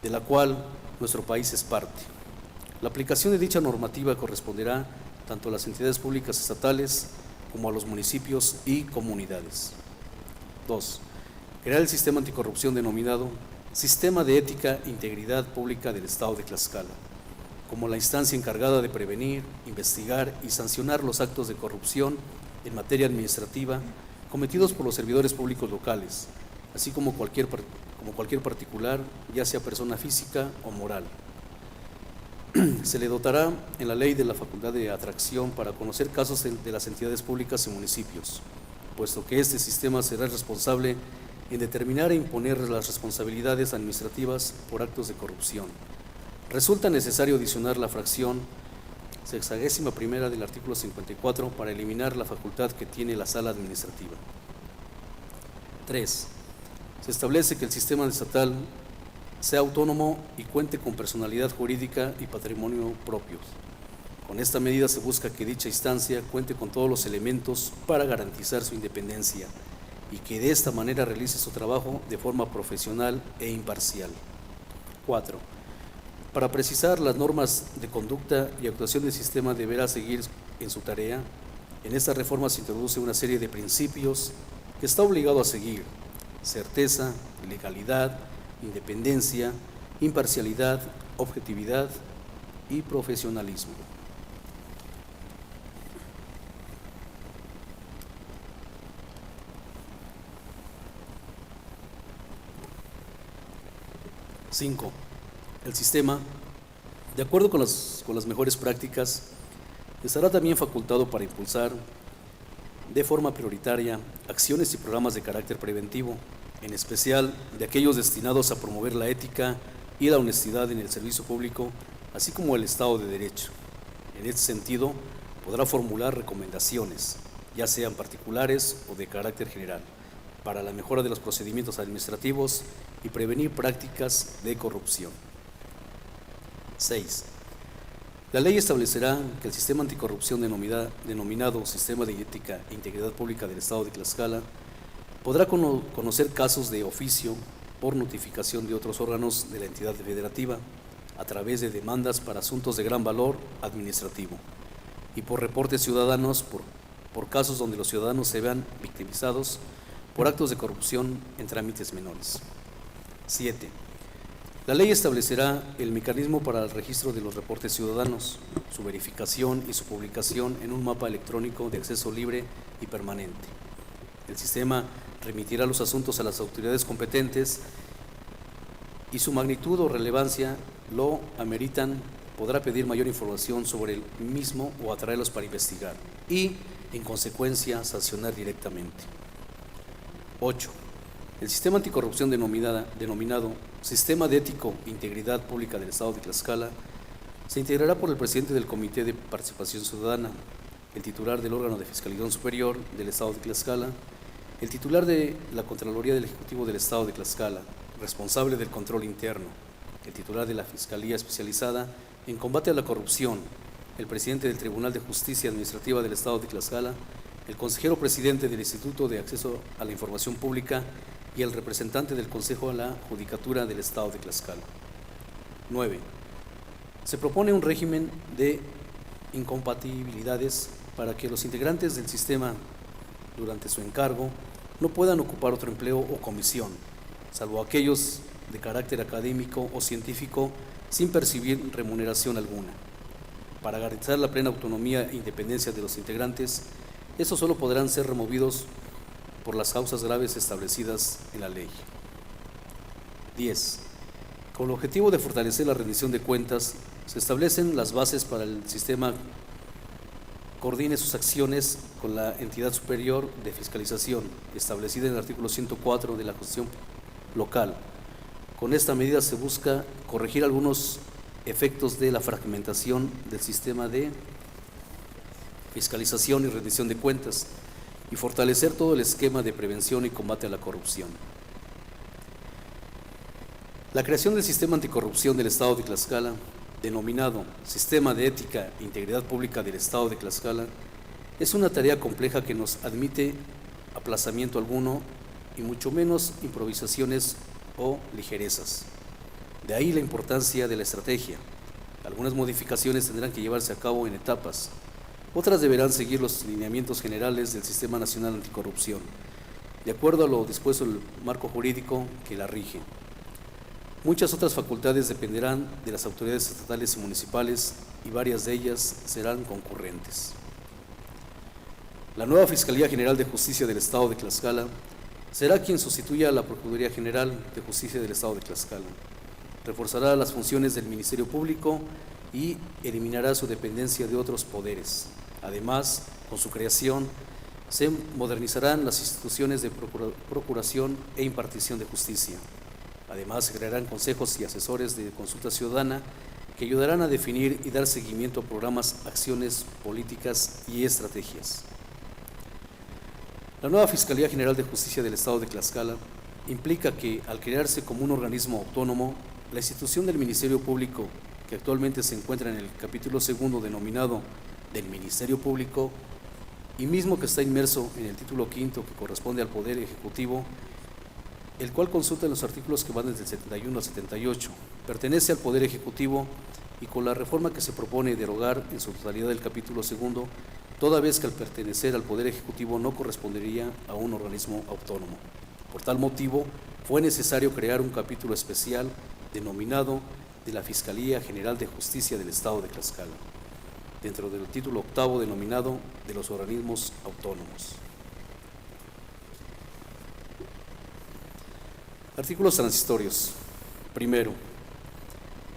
de la cual nuestro país es parte. La aplicación de dicha normativa corresponderá tanto a las entidades públicas estatales como a los municipios y comunidades. 2. Crear el sistema anticorrupción denominado Sistema de Ética e Integridad Pública del Estado de Tlaxcala, como la instancia encargada de prevenir, investigar y sancionar los actos de corrupción en materia administrativa cometidos por los servidores públicos locales, así como cualquier particular, ya sea persona física o moral. Se le dotará en la ley de la facultad de atracción para conocer casos de las entidades públicas y municipios, puesto que este sistema será responsable en determinar e imponer las responsabilidades administrativas por actos de corrupción. Resulta necesario adicionar la fracción 61ª del artículo 54 para eliminar la facultad que tiene la sala administrativa. 3. Se establece que el sistema estatal sea autónomo y cuente con personalidad jurídica y patrimonio propios. Con esta medida se busca que dicha instancia cuente con todos los elementos para garantizar su independencia y que de esta manera realice su trabajo de forma profesional e imparcial. 4. Para precisar las normas de conducta y actuación del sistema deberá seguir en su tarea. En esta reforma se introduce una serie de principios que está obligado a seguir: certeza, legalidad, independencia, imparcialidad, objetividad y profesionalismo. Cinco. El sistema, de acuerdo con las mejores prácticas, estará también facultado para impulsar de forma prioritaria acciones y programas de carácter preventivo, en especial de aquellos destinados a promover la ética y la honestidad en el servicio público, así como el Estado de Derecho. En este sentido, podrá formular recomendaciones, ya sean particulares o de carácter general, para la mejora de los procedimientos administrativos y prevenir prácticas de corrupción. 6. La ley establecerá que el sistema anticorrupción denominado Sistema de Ética e Integridad Pública del Estado de Tlaxcala podrá conocer casos de oficio por notificación de otros órganos de la entidad federativa a través de demandas para asuntos de gran valor administrativo y por reportes ciudadanos por casos donde los ciudadanos se vean victimizados por actos de corrupción en trámites menores. 7. La ley establecerá el mecanismo para el registro de los reportes ciudadanos, su verificación y su publicación en un mapa electrónico de acceso libre y permanente. El sistema remitirá los asuntos a las autoridades competentes y su magnitud o relevancia lo ameritan, podrá pedir mayor información sobre el mismo o atraerlos para investigar y, en consecuencia, sancionar directamente. 8. El sistema anticorrupción denominado Sistema de Ético e Integridad Pública del Estado de Tlaxcala se integrará por el presidente del Comité de Participación Ciudadana, el titular del órgano de Fiscalía Superior del Estado de Tlaxcala, el titular de la Contraloría del Ejecutivo del Estado de Tlaxcala, responsable del control interno, el titular de la Fiscalía Especializada en Combate a la Corrupción, el presidente del Tribunal de Justicia Administrativa del Estado de Tlaxcala, el consejero presidente del Instituto de Acceso a la Información Pública y el representante del Consejo a la Judicatura del Estado de Tlaxcala. 9. Se propone un régimen de incompatibilidades para que los integrantes del sistema, durante su encargo, no puedan ocupar otro empleo o comisión, salvo aquellos de carácter académico o científico, sin percibir remuneración alguna. Para garantizar la plena autonomía e independencia de los integrantes, estos solo podrán ser removidos por las causas graves establecidas en la ley. 10. Con el objetivo de fortalecer la rendición de cuentas, se establecen las bases para el sistema coordine sus acciones con la entidad superior de fiscalización, establecida en el artículo 104 de la Constitución local. Con esta medida se busca corregir algunos efectos de la fragmentación del sistema de fiscalización y rendición de cuentas y fortalecer todo el esquema de prevención y combate a la corrupción. La creación del Sistema Anticorrupción del Estado de Tlaxcala, denominado Sistema de Ética e Integridad Pública del Estado de Tlaxcala, es una tarea compleja que nos admite aplazamiento alguno y mucho menos improvisaciones o ligerezas. De ahí la importancia de la estrategia. Algunas modificaciones tendrán que llevarse a cabo en etapas. Otras deberán seguir los lineamientos generales del Sistema Nacional Anticorrupción, de acuerdo a lo dispuesto en el marco jurídico que la rige. Muchas otras facultades dependerán de las autoridades estatales y municipales y varias de ellas serán concurrentes. La nueva Fiscalía General de Justicia del Estado de Tlaxcala será quien sustituya a la Procuraduría General de Justicia del Estado de Tlaxcala. Reforzará las funciones del Ministerio Público y eliminará su dependencia de otros poderes. Además, con su creación, se modernizarán las instituciones de procuración e impartición de justicia. Además, se crearán consejos y asesores de consulta ciudadana que ayudarán a definir y dar seguimiento a programas, acciones, políticas y estrategias. La nueva Fiscalía General de Justicia del Estado de Tlaxcala implica que, al crearse como un organismo autónomo, la institución del Ministerio Público, que actualmente se encuentra en el capítulo segundo denominado del Ministerio Público, y mismo que está inmerso en el título quinto que corresponde al Poder Ejecutivo, el cual consulta en los artículos que van desde el 71 al 78, pertenece al Poder Ejecutivo y con la reforma que se propone derogar en su totalidad el capítulo segundo, toda vez que al pertenecer al Poder Ejecutivo no correspondería a un organismo autónomo. Por tal motivo, fue necesario crear un capítulo especial denominado de la Fiscalía General de Justicia del Estado de Tlaxcala, dentro del título octavo denominado de los organismos autónomos. Artículos transitorios. Primero,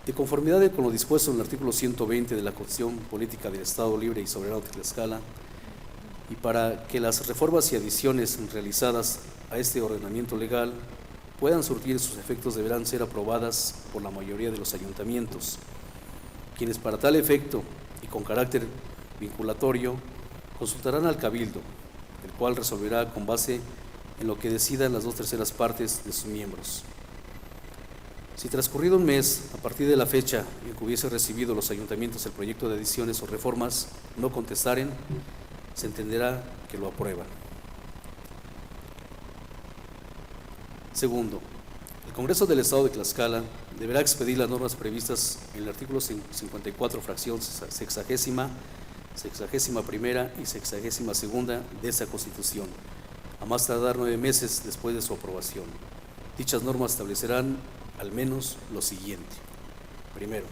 de conformidad con lo dispuesto en el artículo 120 de la Constitución Política del Estado Libre y Soberano de Tlaxcala, y para que las reformas y adiciones realizadas a este ordenamiento legal puedan surtir sus efectos, deberán ser aprobadas por la mayoría de los ayuntamientos, quienes para tal efecto y con carácter vinculatorio consultarán al Cabildo, el cual resolverá con base en lo que decidan las 2/3 partes de sus miembros. Si transcurrido un mes, a partir de la fecha en que hubiese recibido los ayuntamientos el proyecto de adiciones o reformas, no contestaren, se entenderá que lo aprueban. Segundo, el Congreso del Estado de Tlaxcala deberá expedir las normas previstas en el artículo 54, fracción sexagésima primera y 62ª de esa Constitución, a más tardar 9 meses después de su aprobación. Dichas normas establecerán al menos lo siguiente. Primero,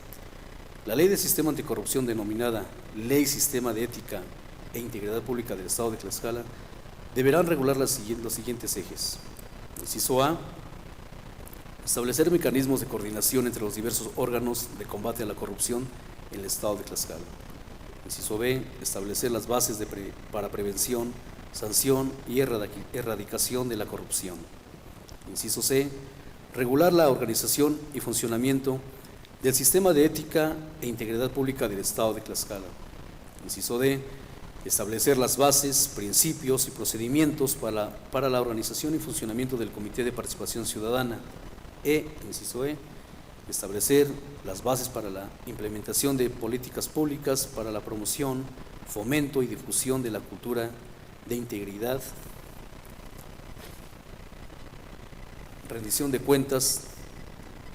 la Ley de Sistema Anticorrupción denominada Ley Sistema de Ética e Integridad Pública del Estado de Tlaxcala deberán regular los siguientes ejes. Inciso A, establecer mecanismos de coordinación entre los diversos órganos de combate a la corrupción en el Estado de Tlaxcala. Inciso B, establecer las bases para prevención, sanción y erradicación de la corrupción. Inciso C, regular la organización y funcionamiento del sistema de ética e integridad pública del Estado de Tlaxcala. Inciso D, establecer las bases, principios y procedimientos para la organización y funcionamiento del Comité de Participación Ciudadana. Inciso E, establecer las bases para la implementación de políticas públicas para la promoción, fomento y difusión de la cultura de integridad, rendición de cuentas,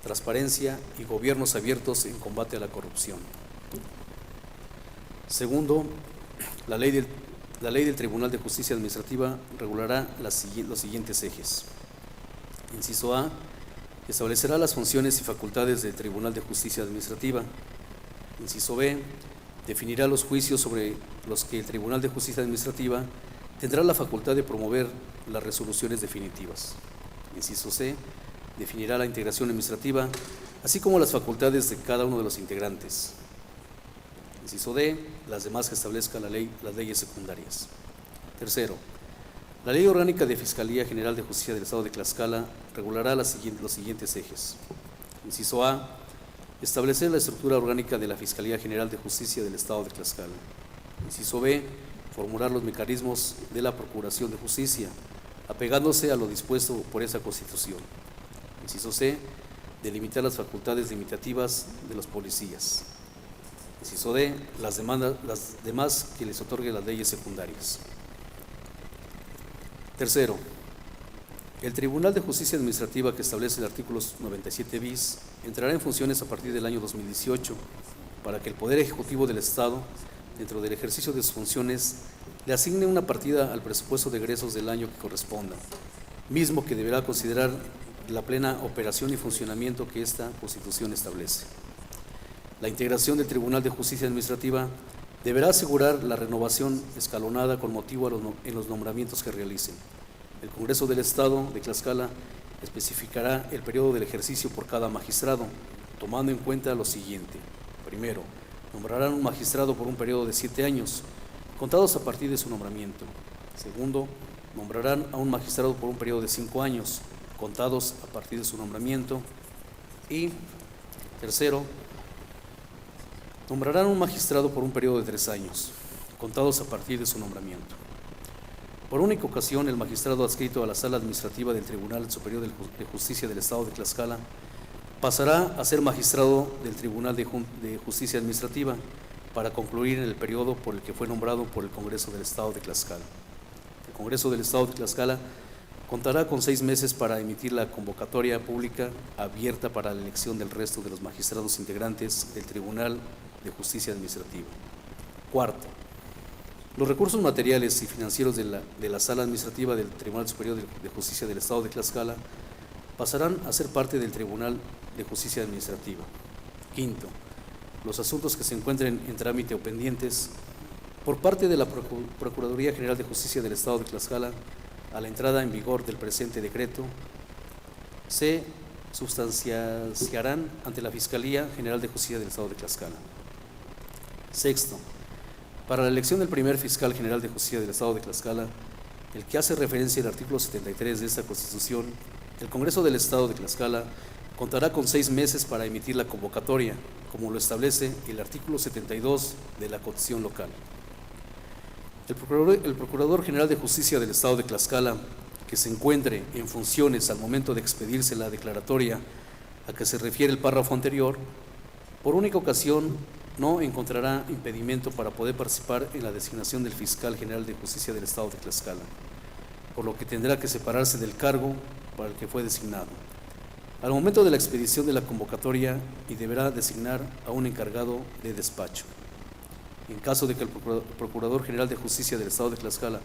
transparencia y gobiernos abiertos en combate a la corrupción. Segundo, la ley del Tribunal de Justicia Administrativa regulará los siguientes ejes. Inciso A, establecerá las funciones y facultades del Tribunal de Justicia Administrativa. Inciso B, definirá los juicios sobre los que el Tribunal de Justicia Administrativa tendrá la facultad de promover las resoluciones definitivas. Inciso C, definirá la integración administrativa, así como las facultades de cada uno de los integrantes. Inciso D, las demás que establezca las leyes secundarias. Tercero, la Ley Orgánica de Fiscalía General de Justicia del Estado de Tlaxcala regulará los siguientes ejes. Inciso A, establecer la estructura orgánica de la Fiscalía General de Justicia del Estado de Tlaxcala. Inciso B, formular los mecanismos de la Procuración de Justicia, apegándose a lo dispuesto por esa Constitución. Inciso C, delimitar las facultades limitativas de los policías. Inciso D, las demás que les otorguen las leyes secundarias. Tercero, el Tribunal de Justicia Administrativa, que establece el artículo 97 bis, entrará en funciones a partir del año 2018 para que el Poder Ejecutivo del Estado, dentro del ejercicio de sus funciones, le asigne una partida al presupuesto de egresos del año que corresponda, mismo que deberá considerar la plena operación y funcionamiento que esta Constitución establece. La integración del Tribunal de Justicia Administrativa deberá asegurar la renovación escalonada con motivo en los nombramientos que realicen. El Congreso del Estado de Tlaxcala especificará el periodo del ejercicio por cada magistrado, tomando en cuenta lo siguiente. Primero, nombrarán un magistrado por un periodo de 7 años, contados a partir de su nombramiento. Segundo, nombrarán a un magistrado por un periodo de 5 años, contados a partir de su nombramiento. Y tercero, nombrarán un magistrado por un periodo de 3 años, contados a partir de su nombramiento. Por única ocasión, el magistrado adscrito a la Sala Administrativa del Tribunal Superior de Justicia del Estado de Tlaxcala pasará a ser magistrado del Tribunal de Justicia Administrativa para concluir en el periodo por el que fue nombrado por el Congreso del Estado de Tlaxcala. El Congreso del Estado de Tlaxcala contará con 6 meses para emitir la convocatoria pública abierta para la elección del resto de los magistrados integrantes del Tribunal de Justicia Administrativa. Cuarto, los recursos materiales y financieros de la Sala Administrativa del Tribunal Superior de Justicia del Estado de Tlaxcala pasarán a ser parte del Tribunal de Justicia Administrativa. Quinto, los asuntos que se encuentren en trámite o pendientes por parte de la Procuraduría General de Justicia del Estado de Tlaxcala a la entrada en vigor del presente decreto se sustanciarán ante la Fiscalía General de Justicia del Estado de Tlaxcala. Sexto, para la elección del primer fiscal general de justicia del Estado de Tlaxcala, el que hace referencia al artículo 73 de esta Constitución, el Congreso del Estado de Tlaxcala contará con 6 meses para emitir la convocatoria, como lo establece el artículo 72 de la Constitución local. El Procurador General de Justicia del Estado de Tlaxcala, que se encuentre en funciones al momento de expedirse la declaratoria a que se refiere el párrafo anterior, por única ocasión no encontrará impedimento para poder participar en la designación del Fiscal General de Justicia del Estado de Tlaxcala, por lo que tendrá que separarse del cargo para el que fue designado al momento de la expedición de la convocatoria y deberá designar a un encargado de despacho. En caso de que el Procurador General de Justicia del Estado de Tlaxcala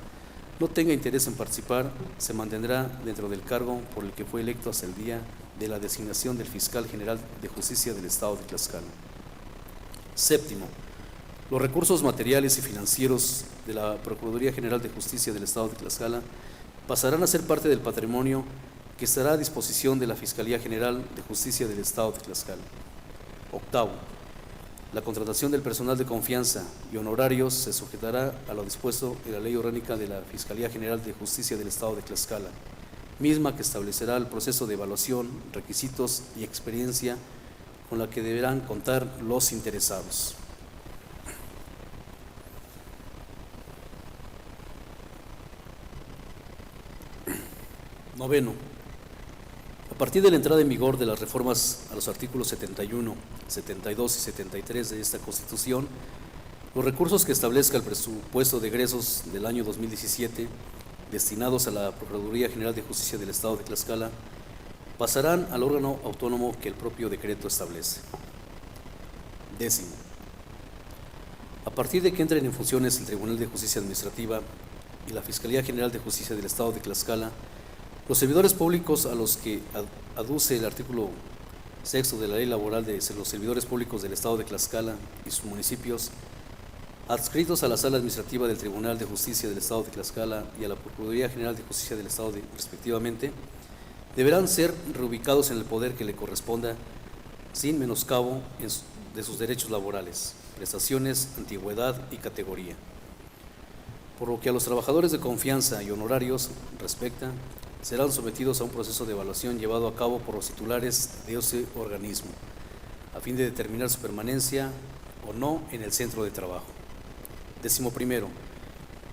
no tenga interés en participar, se mantendrá dentro del cargo por el que fue electo hasta el día de la designación del Fiscal General de Justicia del Estado de Tlaxcala. Séptimo, los recursos materiales y financieros de la Procuraduría General de Justicia del Estado de Tlaxcala pasarán a ser parte del patrimonio que estará a disposición de la Fiscalía General de Justicia del Estado de Tlaxcala. Octavo, la contratación del personal de confianza y honorarios se sujetará a lo dispuesto en la Ley Orgánica de la Fiscalía General de Justicia del Estado de Tlaxcala, misma que establecerá el proceso de evaluación, requisitos y experiencia con la que deberán contar los interesados. Noveno, a partir de la entrada en vigor de las reformas a los artículos 71, 72 y 73 de esta Constitución, los recursos que establezca el presupuesto de egresos del año 2017 destinados a la Procuraduría General de Justicia del Estado de Tlaxcala pasarán al órgano autónomo que el propio decreto establece. Décimo, a partir de que entren en funciones el Tribunal de Justicia Administrativa y la Fiscalía General de Justicia del Estado de Tlaxcala, los servidores públicos a los que aduce el artículo 6 de la Ley Laboral de los servidores públicos del Estado de Tlaxcala y sus municipios, adscritos a la Sala Administrativa del Tribunal de Justicia del Estado de Tlaxcala y a la Procuraduría General de Justicia del Estado respectivamente, deberán ser reubicados en el poder que le corresponda sin menoscabo de sus derechos laborales, prestaciones, antigüedad y categoría. Por lo que a los trabajadores de confianza y honorarios respecta, serán sometidos a un proceso de evaluación llevado a cabo por los titulares de ese organismo, a fin de determinar su permanencia o no en el centro de trabajo. 11.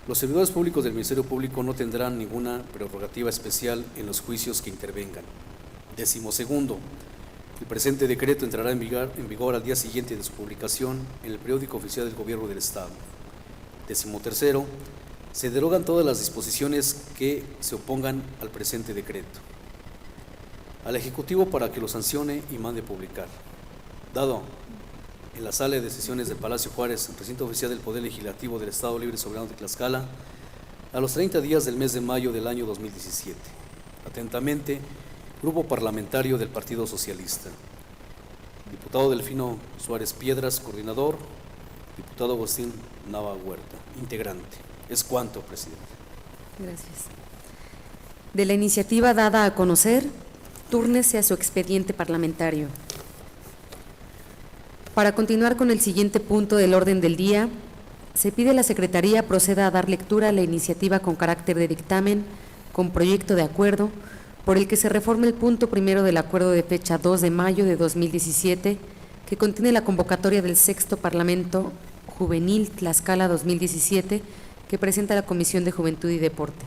Los servidores públicos del Ministerio Público no tendrán ninguna prerrogativa especial en los juicios que intervengan. 12. El presente decreto entrará en vigor al día siguiente de su publicación en el Periódico Oficial del Gobierno del Estado. 13. Se derogan todas las disposiciones que se opongan al presente decreto. Al Ejecutivo para que lo sancione y mande publicar. Dado en la Sala de Sesiones del Palacio Juárez, recinto oficial del Poder Legislativo del Estado Libre y Soberano de Tlaxcala, a los 30 días del mes de mayo del año 2017. Atentamente, Grupo Parlamentario del Partido Socialista. Diputado Delfino Suárez Piedras, coordinador. Diputado Agustín Nava Huerta, integrante. Es cuanto, presidente. Gracias. De la iniciativa dada a conocer, túrnese a su expediente parlamentario. Para continuar con el siguiente punto del orden del día, se pide a la Secretaría proceda a dar lectura a la iniciativa con carácter de dictamen con proyecto de acuerdo por el que se reforma el punto primero del acuerdo de fecha 2 de mayo de 2017 que contiene la convocatoria del 6º Parlamento Juvenil Tlaxcala 2017 que presenta la Comisión de Juventud y Deporte.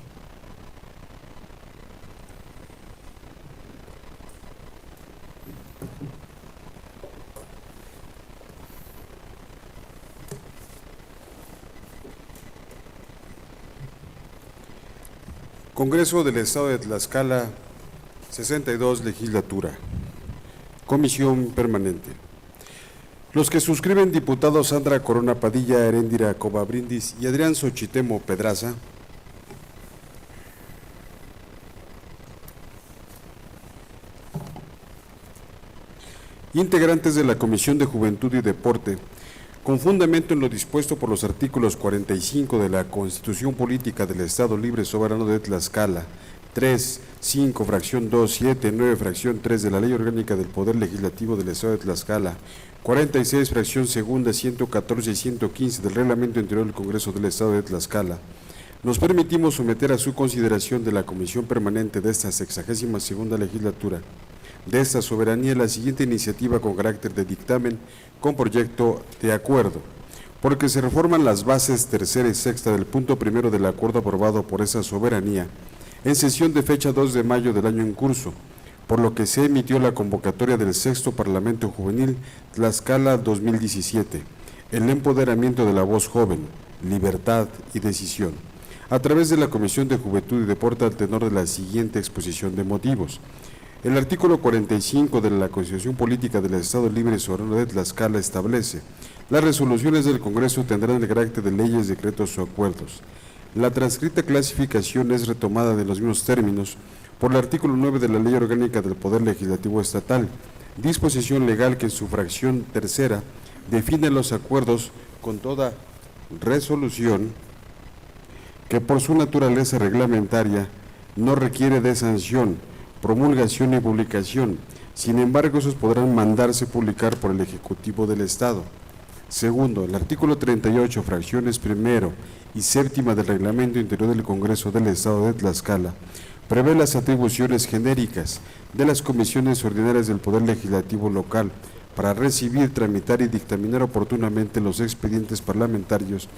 Congreso del Estado de Tlaxcala, 62 Legislatura. Comisión Permanente. Los que suscriben diputados Sandra Corona Padilla, Heréndira Covabrindis y Adrián Xochitemo Pedraza. Integrantes de la Comisión de Juventud y Deporte, con fundamento en lo dispuesto por los artículos 45 de la Constitución Política del Estado Libre Soberano de Tlaxcala, 3, 5, fracción 2, 7, 9, fracción 3 de la Ley Orgánica del Poder Legislativo del Estado de Tlaxcala, 46, fracción segunda, 114 y 115 del Reglamento Interior del Congreso del Estado de Tlaxcala, nos permitimos someter a su consideración de la Comisión Permanente de esta 62ª Legislatura de esta soberanía la siguiente iniciativa con carácter de dictamen con proyecto de acuerdo, porque se reforman las bases tercera y sexta del punto primero del acuerdo aprobado por esa soberanía en sesión de fecha 2 de mayo del año en curso, por lo que se emitió la convocatoria del Sexto Parlamento Juvenil Tlaxcala 2017, el empoderamiento de la voz joven, libertad y decisión, a través de la Comisión de Juventud y Deporte al tenor de la siguiente exposición de motivos. El artículo 45 de la Constitución Política del Estado Libre y Soberano de Tlaxcala establece: las resoluciones del Congreso tendrán el carácter de leyes, decretos o acuerdos. La transcrita clasificación es retomada de los mismos términos por el artículo 9 de la Ley Orgánica del Poder Legislativo Estatal, disposición legal que en su fracción tercera define los acuerdos con toda resolución que por su naturaleza reglamentaria no requiere de sanción, promulgación y publicación. Sin embargo, esos podrán mandarse publicar por el Ejecutivo del Estado. Segundo, el artículo 38, fracciones primero y séptima del Reglamento Interior del Congreso del Estado de Tlaxcala, prevé las atribuciones genéricas de las comisiones ordinarias del Poder Legislativo local para recibir, tramitar y dictaminar oportunamente los expedientes parlamentarios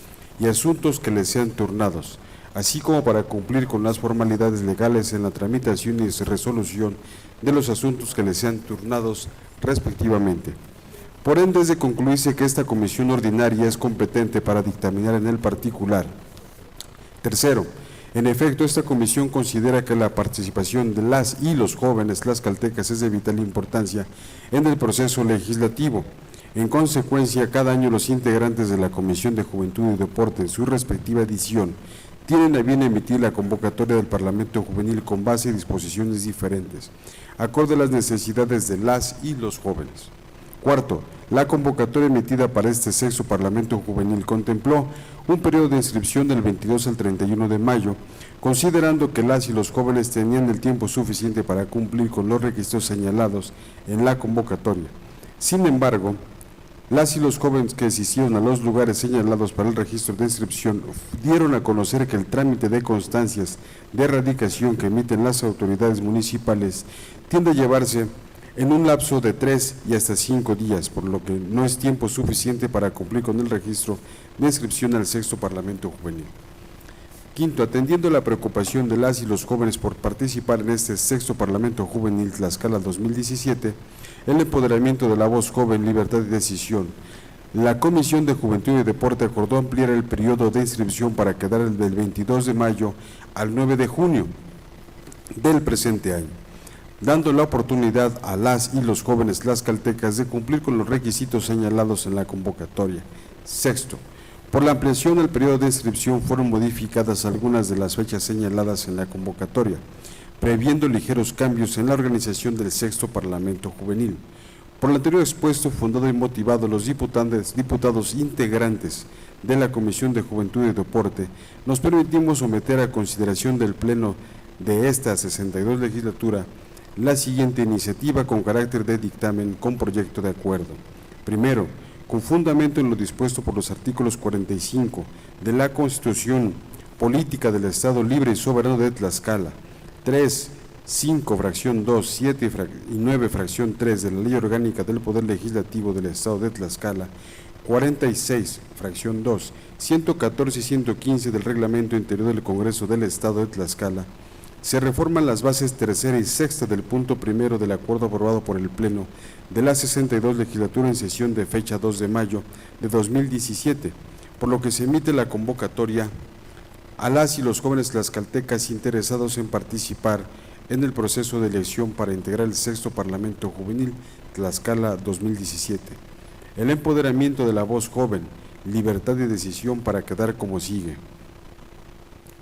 y asuntos que les sean turnados, así como para cumplir con las formalidades legales en la tramitación y resolución de los asuntos que les sean turnados respectivamente. Por ende, es de concluirse que esta comisión ordinaria es competente para dictaminar en el particular. Tercero, en efecto, esta comisión considera que la participación de las y los jóvenes tlaxcaltecas es de vital importancia en el proceso legislativo. En consecuencia, cada año los integrantes de la Comisión de Juventud y Deporte en su respectiva edición tienen a bien emitir la convocatoria del Parlamento Juvenil con base y disposiciones diferentes, acorde a las necesidades de las y los jóvenes. Cuarto, la convocatoria emitida para este sexto Parlamento Juvenil contempló un periodo de inscripción del 22 al 31 de mayo, considerando que las y los jóvenes tenían el tiempo suficiente para cumplir con los requisitos señalados en la convocatoria. Sin embargo, las y los jóvenes que asistieron a los lugares señalados para el registro de inscripción dieron a conocer que el trámite de constancias de erradicación que emiten las autoridades municipales tiende a llevarse en un lapso de 3 y hasta 5 días, por lo que no es tiempo suficiente para cumplir con el registro de inscripción al sexto Parlamento Juvenil. Quinto, atendiendo la preocupación de las y los jóvenes por participar en este sexto Parlamento Juvenil Tlaxcala 2017, el empoderamiento de la voz joven, libertad y decisión, la Comisión de Juventud y Deporte acordó ampliar el periodo de inscripción para quedar del 22 de mayo al 9 de junio del presente año, dando la oportunidad a las y los jóvenes tlaxcaltecas de cumplir con los requisitos señalados en la convocatoria. Sexto, por la ampliación del periodo de inscripción fueron modificadas algunas de las fechas señaladas en la convocatoria, previendo ligeros cambios en la organización del sexto Parlamento Juvenil. Por lo anterior expuesto, fundado y motivado, los diputados integrantes de la Comisión de Juventud y Deporte, nos permitimos someter a consideración del Pleno de esta 62 legislatura la siguiente iniciativa con carácter de dictamen con proyecto de acuerdo. Primero, con fundamento en lo dispuesto por los artículos 45 de la Constitución Política del Estado Libre y Soberano de Tlaxcala, 3, 5, fracción 2, 7 y 9, fracción 3 de la Ley Orgánica del Poder Legislativo del Estado de Tlaxcala, 46, fracción 2, 114 y 115 del Reglamento Interior del Congreso del Estado de Tlaxcala, se reforman las bases tercera y sexta del punto primero del acuerdo aprobado por el Pleno de la 62 legislatura en sesión de fecha 2 de mayo de 2017, por lo que se emite la convocatoria a las y los jóvenes tlaxcaltecas interesados en participar en el proceso de elección para integrar el sexto Parlamento Juvenil Tlaxcala 2017. El empoderamiento de la voz joven, libertad de decisión para quedar como sigue.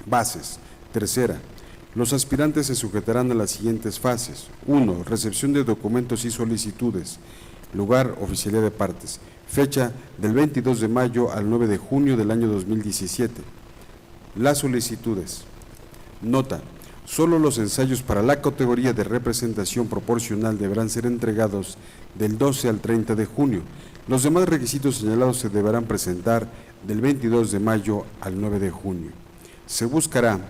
Bases. Tercera. Los aspirantes se sujetarán a las siguientes fases. 1. Recepción de documentos y solicitudes. Lugar, oficialía de partes. Fecha del 22 de mayo al 9 de junio del año 2017. Las solicitudes. Nota. Solo los ensayos para la categoría de representación proporcional deberán ser entregados del 12 al 30 de junio. Los demás requisitos señalados se deberán presentar del 22 de mayo al 9 de junio. Se buscará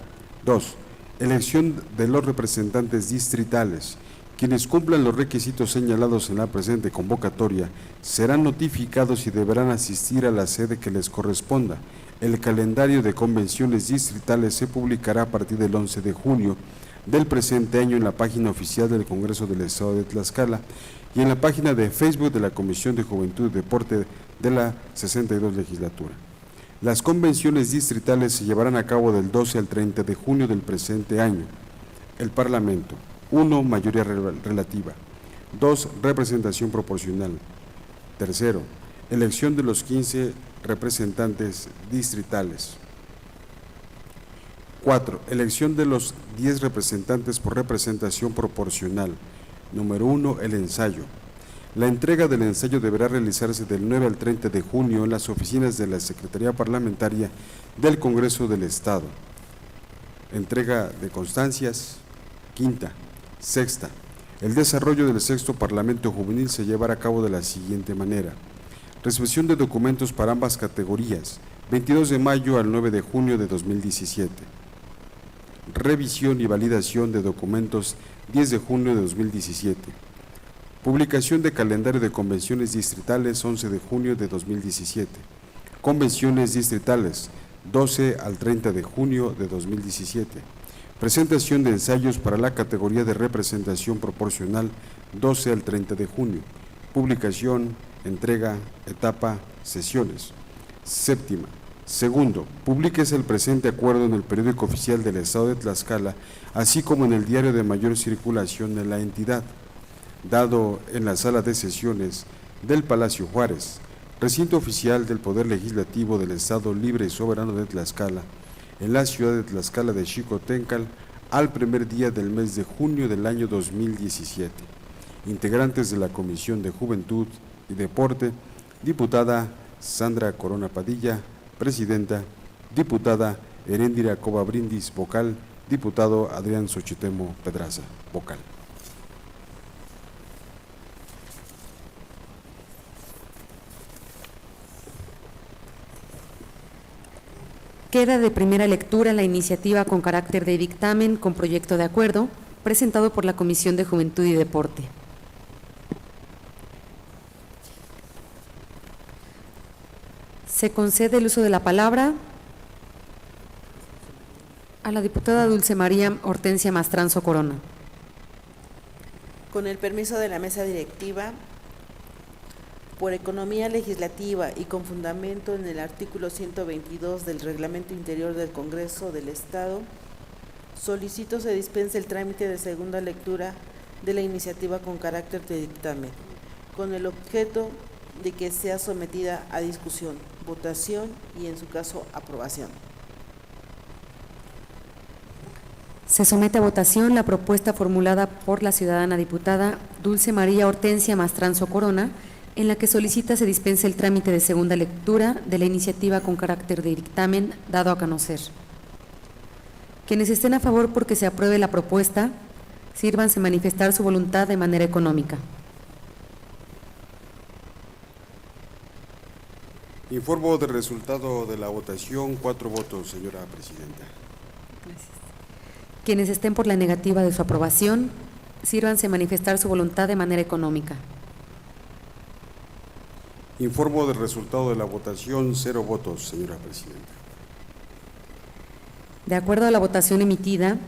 2. Elección de los representantes distritales. Quienes cumplan los requisitos señalados en la presente convocatoria serán notificados y deberán asistir a la sede que les corresponda. El calendario de convenciones distritales se publicará a partir del 11 de junio del presente año en la página oficial del Congreso del Estado de Tlaxcala y en la página de Facebook de la Comisión de Juventud y Deporte de la 62 legislatura. Las convenciones distritales se llevarán a cabo del 12 al 30 de junio del presente año. El Parlamento. 1. Mayoría relativa. 2. Representación proporcional. Tercero. Elección de los 15 representantes distritales. 4. Elección de los 10 representantes por representación proporcional. Número 1. El ensayo. La entrega del ensayo deberá realizarse del 9 al 30 de junio en las oficinas de la Secretaría Parlamentaria del Congreso del Estado. Entrega de constancias. Quinta. Sexta. El desarrollo del sexto Parlamento Juvenil se llevará a cabo de la siguiente manera. Recepción de documentos para ambas categorías, 22 de mayo al 9 de junio de 2017. Revisión y validación de documentos, 10 de junio de 2017. Publicación de calendario de convenciones distritales, 11 de junio de 2017. Convenciones distritales, 12 al 30 de junio de 2017. Presentación de ensayos para la categoría de representación proporcional, 12 al 30 de junio. Publicación, entrega, etapa, sesiones. Séptima. Segundo, publíquese el presente acuerdo en el periódico oficial del Estado de Tlaxcala, así como en el diario de mayor circulación de la entidad, dado en la sala de sesiones del Palacio Juárez, recinto oficial del Poder Legislativo del Estado Libre y Soberano de Tlaxcala, en la ciudad de Tlaxcala de Xicoténcatl, al primer día del mes de junio del año 2017. Integrantes de la Comisión de Juventud y Deporte, diputada Sandra Corona Padilla, presidenta, diputada Heréndira Cova Brindis, vocal, diputado Adrián Xochitemo Pedraza, vocal. Queda de primera lectura la iniciativa con carácter de dictamen con proyecto de acuerdo presentado por la Comisión de Juventud y Deporte. Se concede el uso de la palabra a la diputada Dulce María Hortensia Mastranzo Corona. Con el permiso de la mesa directiva, por economía legislativa y con fundamento en el artículo 122 del Reglamento Interior del Congreso del Estado, solicito se dispense el trámite de segunda lectura de la iniciativa con carácter de dictamen, con el objeto de que sea sometida a discusión, votación y, en su caso, aprobación. Se somete a votación la propuesta formulada por la ciudadana diputada Dulce María Hortensia Mastranzo Corona, en la que solicita se dispense el trámite de segunda lectura de la iniciativa con carácter de dictamen dado a conocer. Quienes estén a favor porque se apruebe la propuesta, sírvanse manifestar su voluntad de manera económica. Informo del resultado de la votación, 4 votos, señora presidenta. Gracias. Quienes estén por la negativa de su aprobación, sírvanse manifestar su voluntad de manera económica. Informo del resultado de la votación, 0 votos, señora presidenta. De acuerdo a la votación emitida,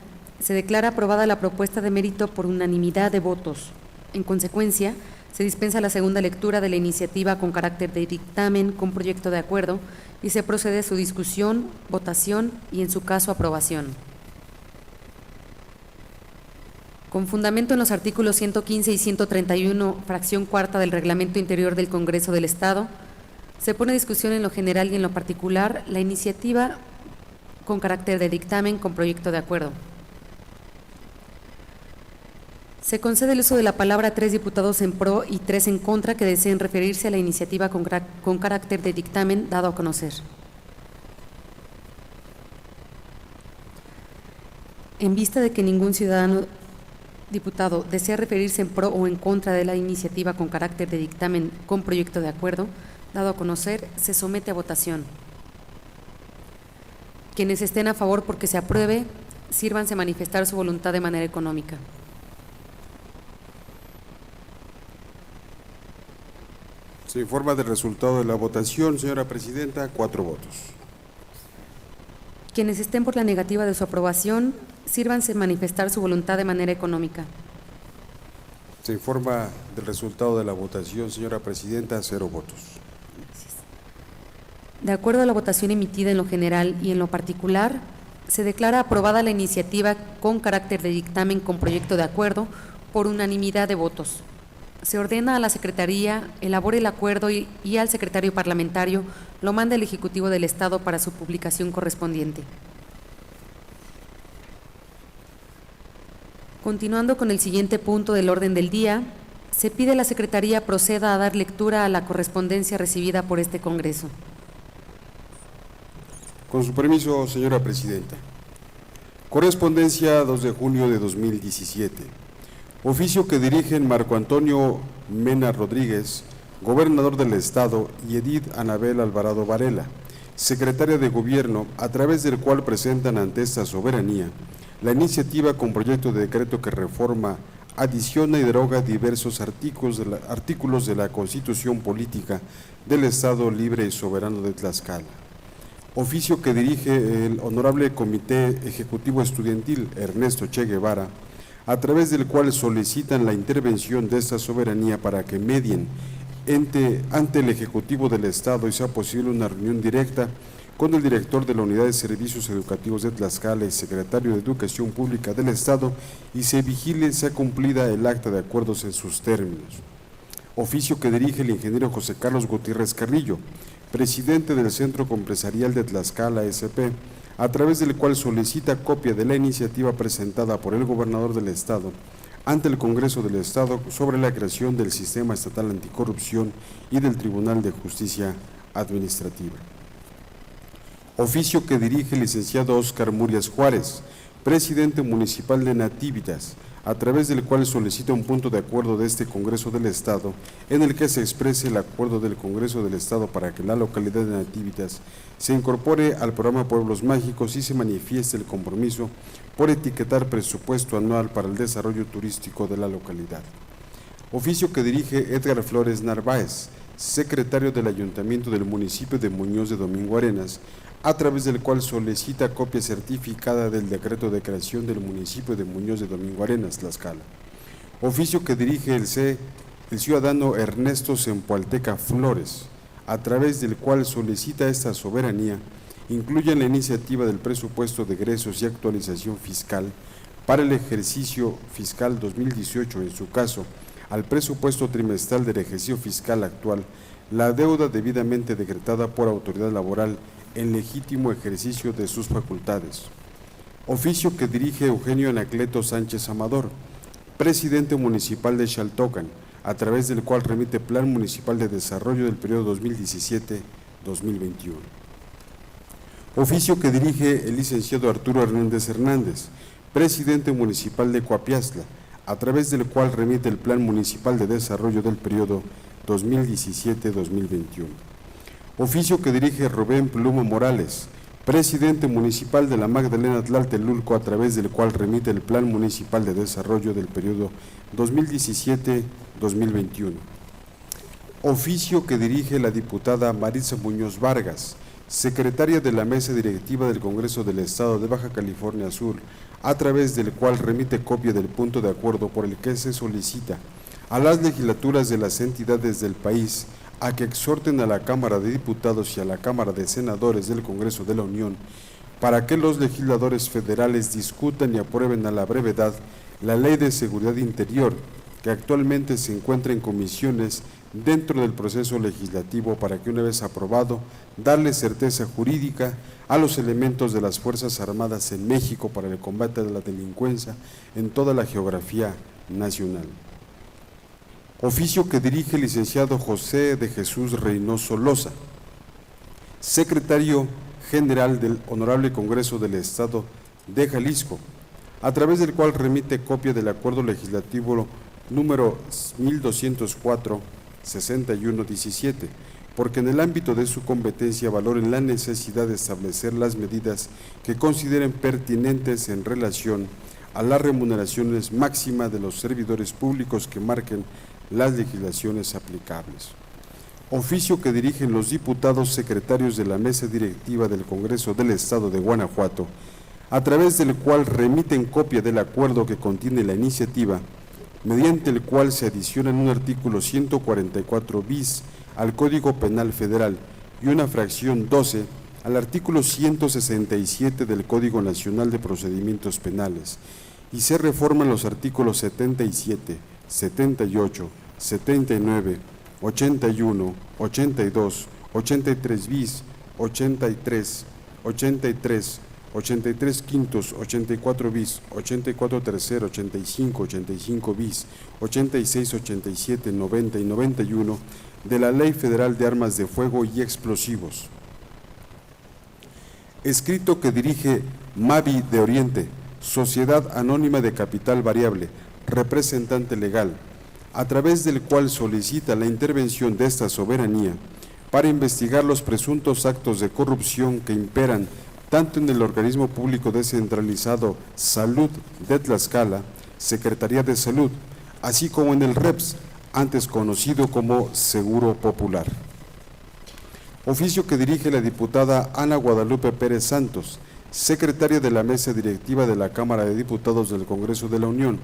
se declara aprobada la propuesta de mérito por unanimidad de votos. En consecuencia, se dispensa la segunda lectura de la iniciativa con carácter de dictamen con proyecto de acuerdo y se procede a su discusión, votación y, en su caso, aprobación. Con fundamento en los artículos 115 y 131, fracción cuarta del Reglamento Interior del Congreso del Estado, se pone a discusión en lo general y en lo particular la iniciativa con carácter de dictamen con proyecto de acuerdo. Se concede el uso de la palabra a 3 diputados en pro y 3 en contra que deseen referirse a la iniciativa con carácter de dictamen dado a conocer. En vista de que ningún ciudadano diputado desea referirse en pro o en contra de la iniciativa con carácter de dictamen con proyecto de acuerdo dado a conocer, se somete a votación. Quienes estén a favor porque se apruebe, sírvanse manifestar su voluntad de manera económica. Se informa del resultado de la votación, señora presidenta, 4 votos. Quienes estén por la negativa de su aprobación, sírvanse manifestar su voluntad de manera económica. Se informa del resultado de la votación, señora presidenta, 0 votos. De acuerdo a la votación emitida en lo general y en lo particular, se declara aprobada la iniciativa con carácter de dictamen con proyecto de acuerdo por unanimidad de votos. Se ordena a la Secretaría elabore el acuerdo y al secretario parlamentario lo manda el Ejecutivo del Estado para su publicación correspondiente. Continuando con el siguiente punto del orden del día, se pide a la Secretaría proceda a dar lectura a la correspondencia recibida por este Congreso. Con su permiso, señora presidenta. Correspondencia 2 de junio de 2017. Oficio que dirigen Marco Antonio Mena Rodríguez, gobernador del Estado, y Edith Anabel Alvarado Varela, secretaria de Gobierno, a través del cual presentan ante esta soberanía la iniciativa con proyecto de decreto que reforma, adiciona y deroga diversos artículos de la Constitución Política del Estado Libre y Soberano de Tlaxcala. Oficio que dirige el Honorable Comité Ejecutivo Estudiantil Ernesto Che Guevara, a través del cual solicitan la intervención de esta soberanía para que medien ante el Ejecutivo del Estado y sea posible una reunión directa con el director de la Unidad de Servicios Educativos de Tlaxcala y secretario de Educación Pública del Estado y se vigile sea cumplida el acta de acuerdos en sus términos. Oficio que dirige el ingeniero José Carlos Gutiérrez Carrillo, presidente del Centro Empresarial de Tlaxcala SP, a través del cual solicita copia de la iniciativa presentada por el gobernador del Estado ante el Congreso del Estado sobre la creación del Sistema Estatal Anticorrupción y del Tribunal de Justicia Administrativa. Oficio que dirige el licenciado Óscar Murias Juárez, presidente municipal de Nativitas, a través del cual solicita un punto de acuerdo de este Congreso del Estado en el que se exprese el acuerdo del Congreso del Estado para que la localidad de Nativitas se incorpore al programa Pueblos Mágicos y se manifieste el compromiso por etiquetar presupuesto anual para el desarrollo turístico de la localidad. Oficio que dirige Edgar Flores Narváez, secretario del Ayuntamiento del municipio de Muñoz de Domingo Arenas, a través del cual solicita copia certificada del decreto de creación del municipio de Muñoz de Domingo Arenas, Tlaxcala. Oficio que dirige el ciudadano Ernesto Zempoalteca Flores, a través del cual solicita esta soberanía incluya en la iniciativa del presupuesto de egresos y actualización fiscal para el ejercicio fiscal 2018, en su caso, al presupuesto trimestral del ejercicio fiscal actual, la deuda debidamente decretada por autoridad laboral en legítimo ejercicio de sus facultades. Oficio que dirige Eugenio Anacleto Sánchez Amador, presidente municipal de Xaltocan, a través del cual remite Plan Municipal de Desarrollo del periodo 2017-2021. Oficio que dirige el licenciado Arturo Hernández Hernández, presidente municipal de Coapiaztla, a través del cual remite el Plan Municipal de Desarrollo del periodo 2017-2021. Oficio que dirige Rubén Pluma Morales, presidente municipal de la Magdalena Tlaltelulco, a través del cual remite el Plan Municipal de Desarrollo del periodo 2017-2021. Oficio que dirige la diputada Maritza Muñoz Vargas, secretaria de la Mesa Directiva del Congreso del Estado de Baja California Sur, a través del cual remite copia del punto de acuerdo por el que se solicita a las legislaturas de las entidades del país a que exhorten a la Cámara de Diputados y a la Cámara de Senadores del Congreso de la Unión para que los legisladores federales discutan y aprueben a la brevedad la Ley de Seguridad Interior, que actualmente se encuentra en comisiones dentro del proceso legislativo, para que, una vez aprobado, darle certeza jurídica a los elementos de las Fuerzas Armadas en México para el combate de la delincuencia en toda la geografía nacional. Oficio que dirige el licenciado José de Jesús Reynoso Loza, secretario general del Honorable Congreso del Estado de Jalisco, a través del cual remite copia del acuerdo legislativo número 1204-6117, porque en el ámbito de su competencia valoren la necesidad de establecer las medidas que consideren pertinentes en relación a las remuneraciones máximas de los servidores públicos que marquen las legislaciones aplicables. Oficio que dirigen los diputados secretarios de la Mesa Directiva del Congreso del Estado de Guanajuato, a través del cual remiten copia del acuerdo que contiene la iniciativa, mediante el cual se adicionan un artículo 144 bis al Código Penal Federal y una fracción 12 al artículo 167 del Código Nacional de Procedimientos Penales, y se reforman los artículos 77, 78, 79, 81, 82, 83 bis, 83, 83, 83 quintos, 84 bis, 84 tercero, 85, 85 bis, 86, 87, 90 y 91 de la Ley Federal de Armas de Fuego y Explosivos. Escrito que dirige Mavi de Oriente, Sociedad Anónima de Capital Variable, representante legal, a través del cual solicita la intervención de esta soberanía para investigar los presuntos actos de corrupción que imperan tanto en el organismo público descentralizado Salud de Tlaxcala, Secretaría de Salud, así como en el REPS, antes conocido como Seguro Popular. Oficio que dirige la diputada Ana Guadalupe Pérez Santos, secretaria de la Mesa Directiva de la Cámara de Diputados del Congreso de la Unión,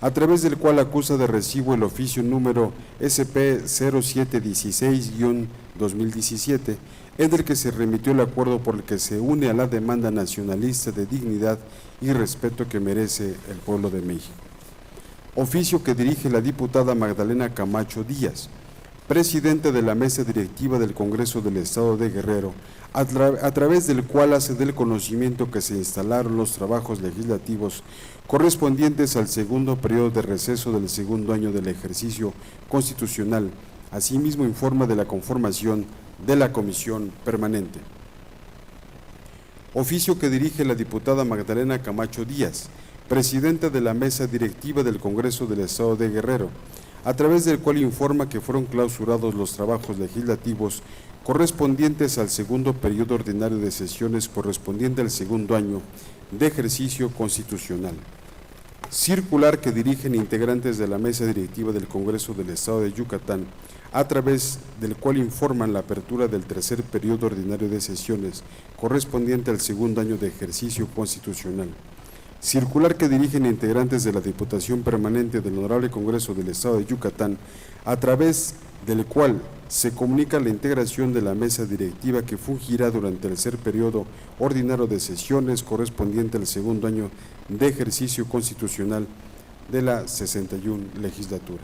a través del cual acusa de recibo el oficio número SP 0716-2017, en el que se remitió el acuerdo por el que se une a la demanda nacionalista de dignidad y respeto que merece el pueblo de México. Oficio que dirige la diputada Magdalena Camacho Díaz, presidente de la Mesa Directiva del Congreso del Estado de Guerrero, a través del cual hace del conocimiento que se instalaron los trabajos legislativos correspondientes al segundo periodo de receso del segundo año del ejercicio constitucional. Asimismo, informa de la conformación de la Comisión Permanente. Oficio que dirige la diputada Magdalena Camacho Díaz, presidenta de la Mesa Directiva del Congreso del Estado de Guerrero, a través del cual informa que fueron clausurados los trabajos legislativos correspondientes al segundo periodo ordinario de sesiones correspondiente al segundo año de ejercicio constitucional. Circular que dirigen integrantes de la Mesa Directiva del Congreso del Estado de Yucatán, a través del cual informan la apertura del tercer periodo ordinario de sesiones correspondiente al segundo año de ejercicio constitucional. Circular que dirigen integrantes de la Diputación Permanente del Honorable Congreso del Estado de Yucatán, a través del cual se comunica la integración de la mesa directiva que fungirá durante el tercer periodo ordinario de sesiones correspondiente al segundo año de ejercicio constitucional de la 61 legislatura.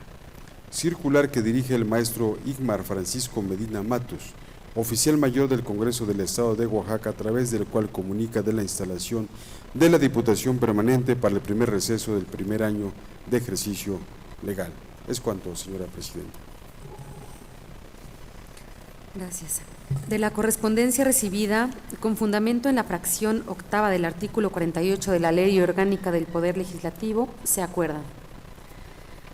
Circular que dirige el maestro Igmar Francisco Medina Matus, oficial mayor del Congreso del Estado de Oaxaca, a través del cual comunica de la instalación de la Diputación Permanente para el primer receso del primer año de ejercicio legal. Es cuanto, señora Presidenta. Gracias. De la correspondencia recibida, con fundamento en la fracción octava del artículo 48 de la Ley Orgánica del Poder Legislativo, se acuerda.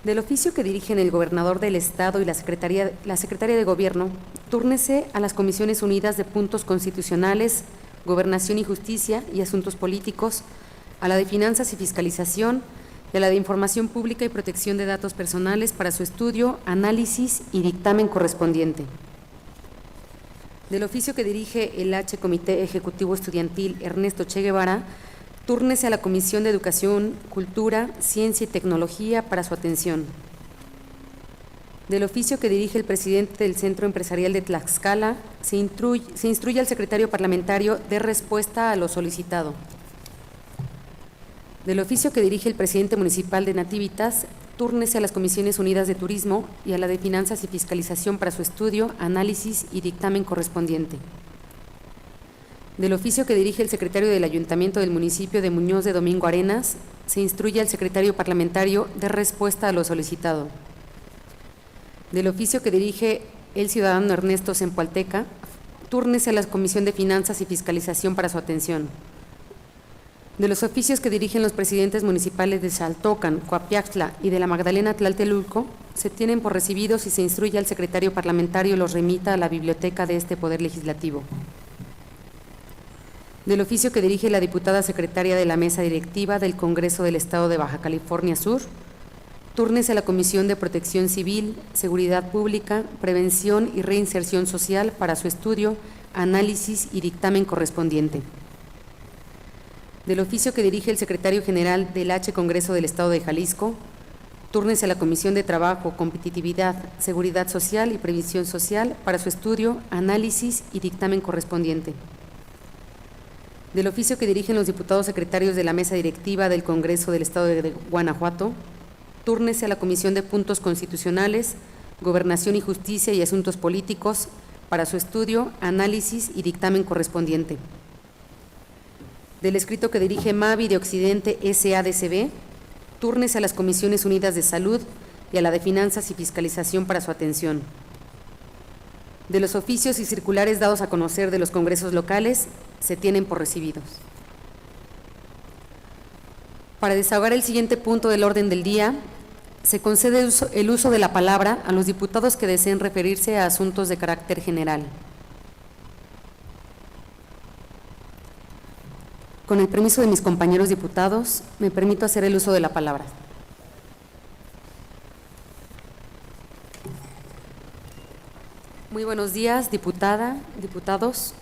Del oficio que dirigen el gobernador del Estado y la Secretaría de Gobierno, túrnese a las Comisiones Unidas de Puntos Constitucionales, Gobernación y Justicia y Asuntos Políticos, a la de Finanzas y Fiscalización y y a la de Información Pública y Protección de Datos Personales para su estudio, análisis y dictamen correspondiente. Del oficio que dirige el H. Comité Ejecutivo Estudiantil Ernesto Che Guevara, túrnese a la Comisión de Educación, Cultura, Ciencia y Tecnología para su atención. Del oficio que dirige el presidente del Centro Empresarial de Tlaxcala, se instruye al secretario parlamentario de respuesta a lo solicitado. Del oficio que dirige el presidente municipal de Nativitas, túrnese a las Comisiones Unidas de Turismo y a la de Finanzas y Fiscalización para su estudio, análisis y dictamen correspondiente. Del oficio que dirige el secretario del Ayuntamiento del municipio de Muñoz de Domingo Arenas, se instruye al secretario parlamentario de respuesta a lo solicitado. Del oficio que dirige el ciudadano Ernesto Zempoalteca, túrnese a la Comisión de Finanzas y Fiscalización para su atención. De los oficios que dirigen los presidentes municipales de Xaltocan, Coapiaxtla y de la Magdalena Tlaltelulco, se tienen por recibidos y se instruye al secretario parlamentario los remita a la biblioteca de este Poder Legislativo. Del oficio que dirige la diputada secretaria de la Mesa Directiva del Congreso del Estado de Baja California Sur, túrnese a la Comisión de Protección Civil, Seguridad Pública, Prevención y Reinserción Social para su estudio, análisis y dictamen correspondiente. Del oficio que dirige el secretario general del H. Congreso del Estado de Jalisco, túrnese a la Comisión de Trabajo, Competitividad, Seguridad Social y Previsión Social para su estudio, análisis y dictamen correspondiente. Del oficio que dirigen los diputados secretarios de la Mesa Directiva del Congreso del Estado de Guanajuato, túrnese a la Comisión de Puntos Constitucionales, Gobernación y Justicia y Asuntos Políticos para su estudio, análisis y dictamen correspondiente. Del escrito que dirige Mavi de Occidente SADCB, túrnese a las Comisiones Unidas de Salud y a la de Finanzas y Fiscalización para su atención. De los oficios y circulares dados a conocer de los congresos locales, se tienen por recibidos. Para desahogar el siguiente punto del orden del día, se concede el uso de la palabra a los diputados que deseen referirse a asuntos de carácter general. Con el permiso de mis compañeros diputados, me permito hacer el uso de la palabra. Muy buenos días, diputada, diputados.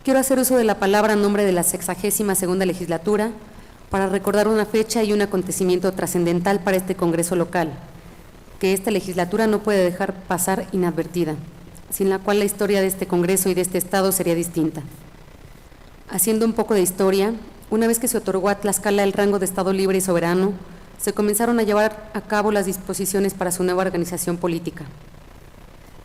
Quiero hacer uso de la palabra en nombre de la 62ª legislatura para recordar una fecha y un acontecimiento trascendental para este Congreso local, que esta legislatura no puede dejar pasar inadvertida, sin la cual la historia de este Congreso y de este Estado sería distinta. Haciendo un poco de historia, una vez que se otorgó a Tlaxcala el rango de Estado libre y soberano, se comenzaron a llevar a cabo las disposiciones para su nueva organización política.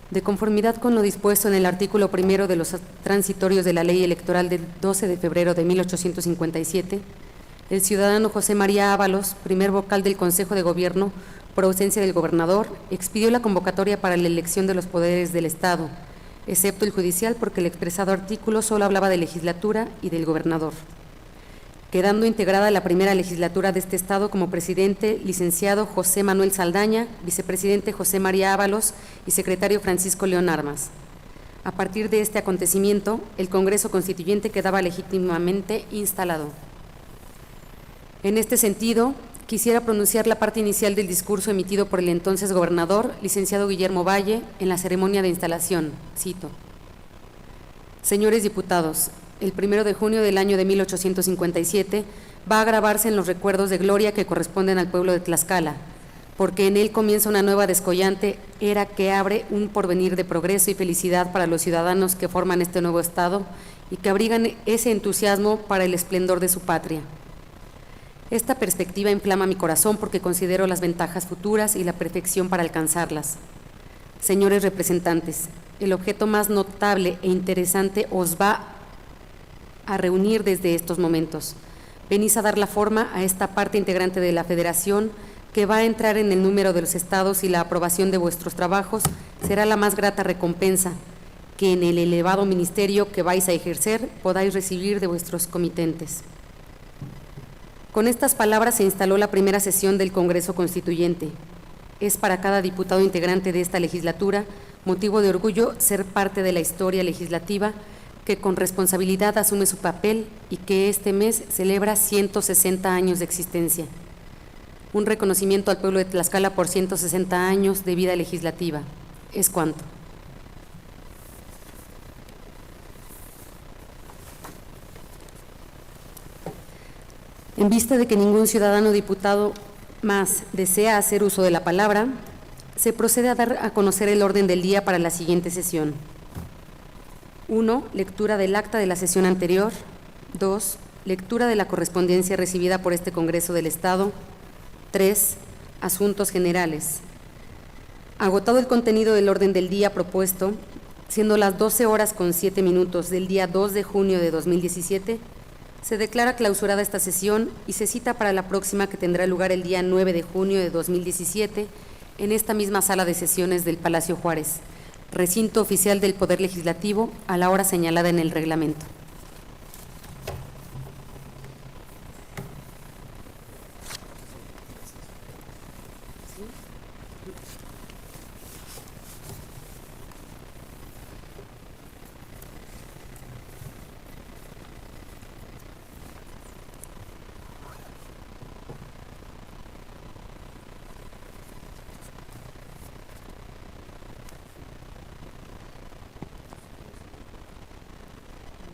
De conformidad con lo dispuesto en el artículo 1 de los transitorios de la Ley Electoral del 12 de febrero de 1857, el ciudadano José María Ábalos, primer vocal del Consejo de Gobierno, por ausencia del gobernador, expidió la convocatoria para la elección de los poderes del Estado, excepto el judicial, porque el expresado artículo solo hablaba de legislatura y del gobernador. Quedando integrada la primera legislatura de este Estado como presidente, licenciado José Manuel Saldaña, vicepresidente José María Ábalos y secretario Francisco León Armas. A partir de este acontecimiento, el Congreso Constituyente quedaba legítimamente instalado. En este sentido, quisiera pronunciar la parte inicial del discurso emitido por el entonces gobernador, licenciado Guillermo Valle, en la ceremonia de instalación. Cito: Señores diputados, el 1 de junio del año de 1857 va a grabarse en los recuerdos de gloria que corresponden al pueblo de Tlaxcala, porque en él comienza una nueva descollante era que abre un porvenir de progreso y felicidad para los ciudadanos que forman este nuevo Estado y que abrigan ese entusiasmo para el esplendor de su patria. Esta perspectiva inflama mi corazón porque considero las ventajas futuras y la perfección para alcanzarlas. Señores representantes, el objeto más notable e interesante os va a reunir desde estos momentos. Venís a dar la forma a esta parte integrante de la Federación que va a entrar en el número de los estados y la aprobación de vuestros trabajos será la más grata recompensa que en el elevado ministerio que vais a ejercer podáis recibir de vuestros comitentes. Con estas palabras se instaló la primera sesión del Congreso Constituyente. Es para cada diputado integrante de esta legislatura motivo de orgullo ser parte de la historia legislativa que con responsabilidad asume su papel y que este mes celebra 160 años de existencia. Un reconocimiento al pueblo de Tlaxcala por 160 años de vida legislativa. Es cuanto. En vista de que ningún ciudadano diputado más desea hacer uso de la palabra, se procede a dar a conocer el orden del día para la siguiente sesión. 1. Lectura del acta de la sesión anterior. 2. Lectura de la correspondencia recibida por este Congreso del Estado. 3. Asuntos generales. Agotado el contenido del orden del día propuesto, siendo las 12:07 del día 2 de junio de 2017, se declara clausurada esta sesión y se cita para la próxima, que tendrá lugar el día 9 de junio de 2017 en esta misma sala de sesiones del Palacio Juárez, recinto oficial del Poder Legislativo, a la hora señalada en el reglamento.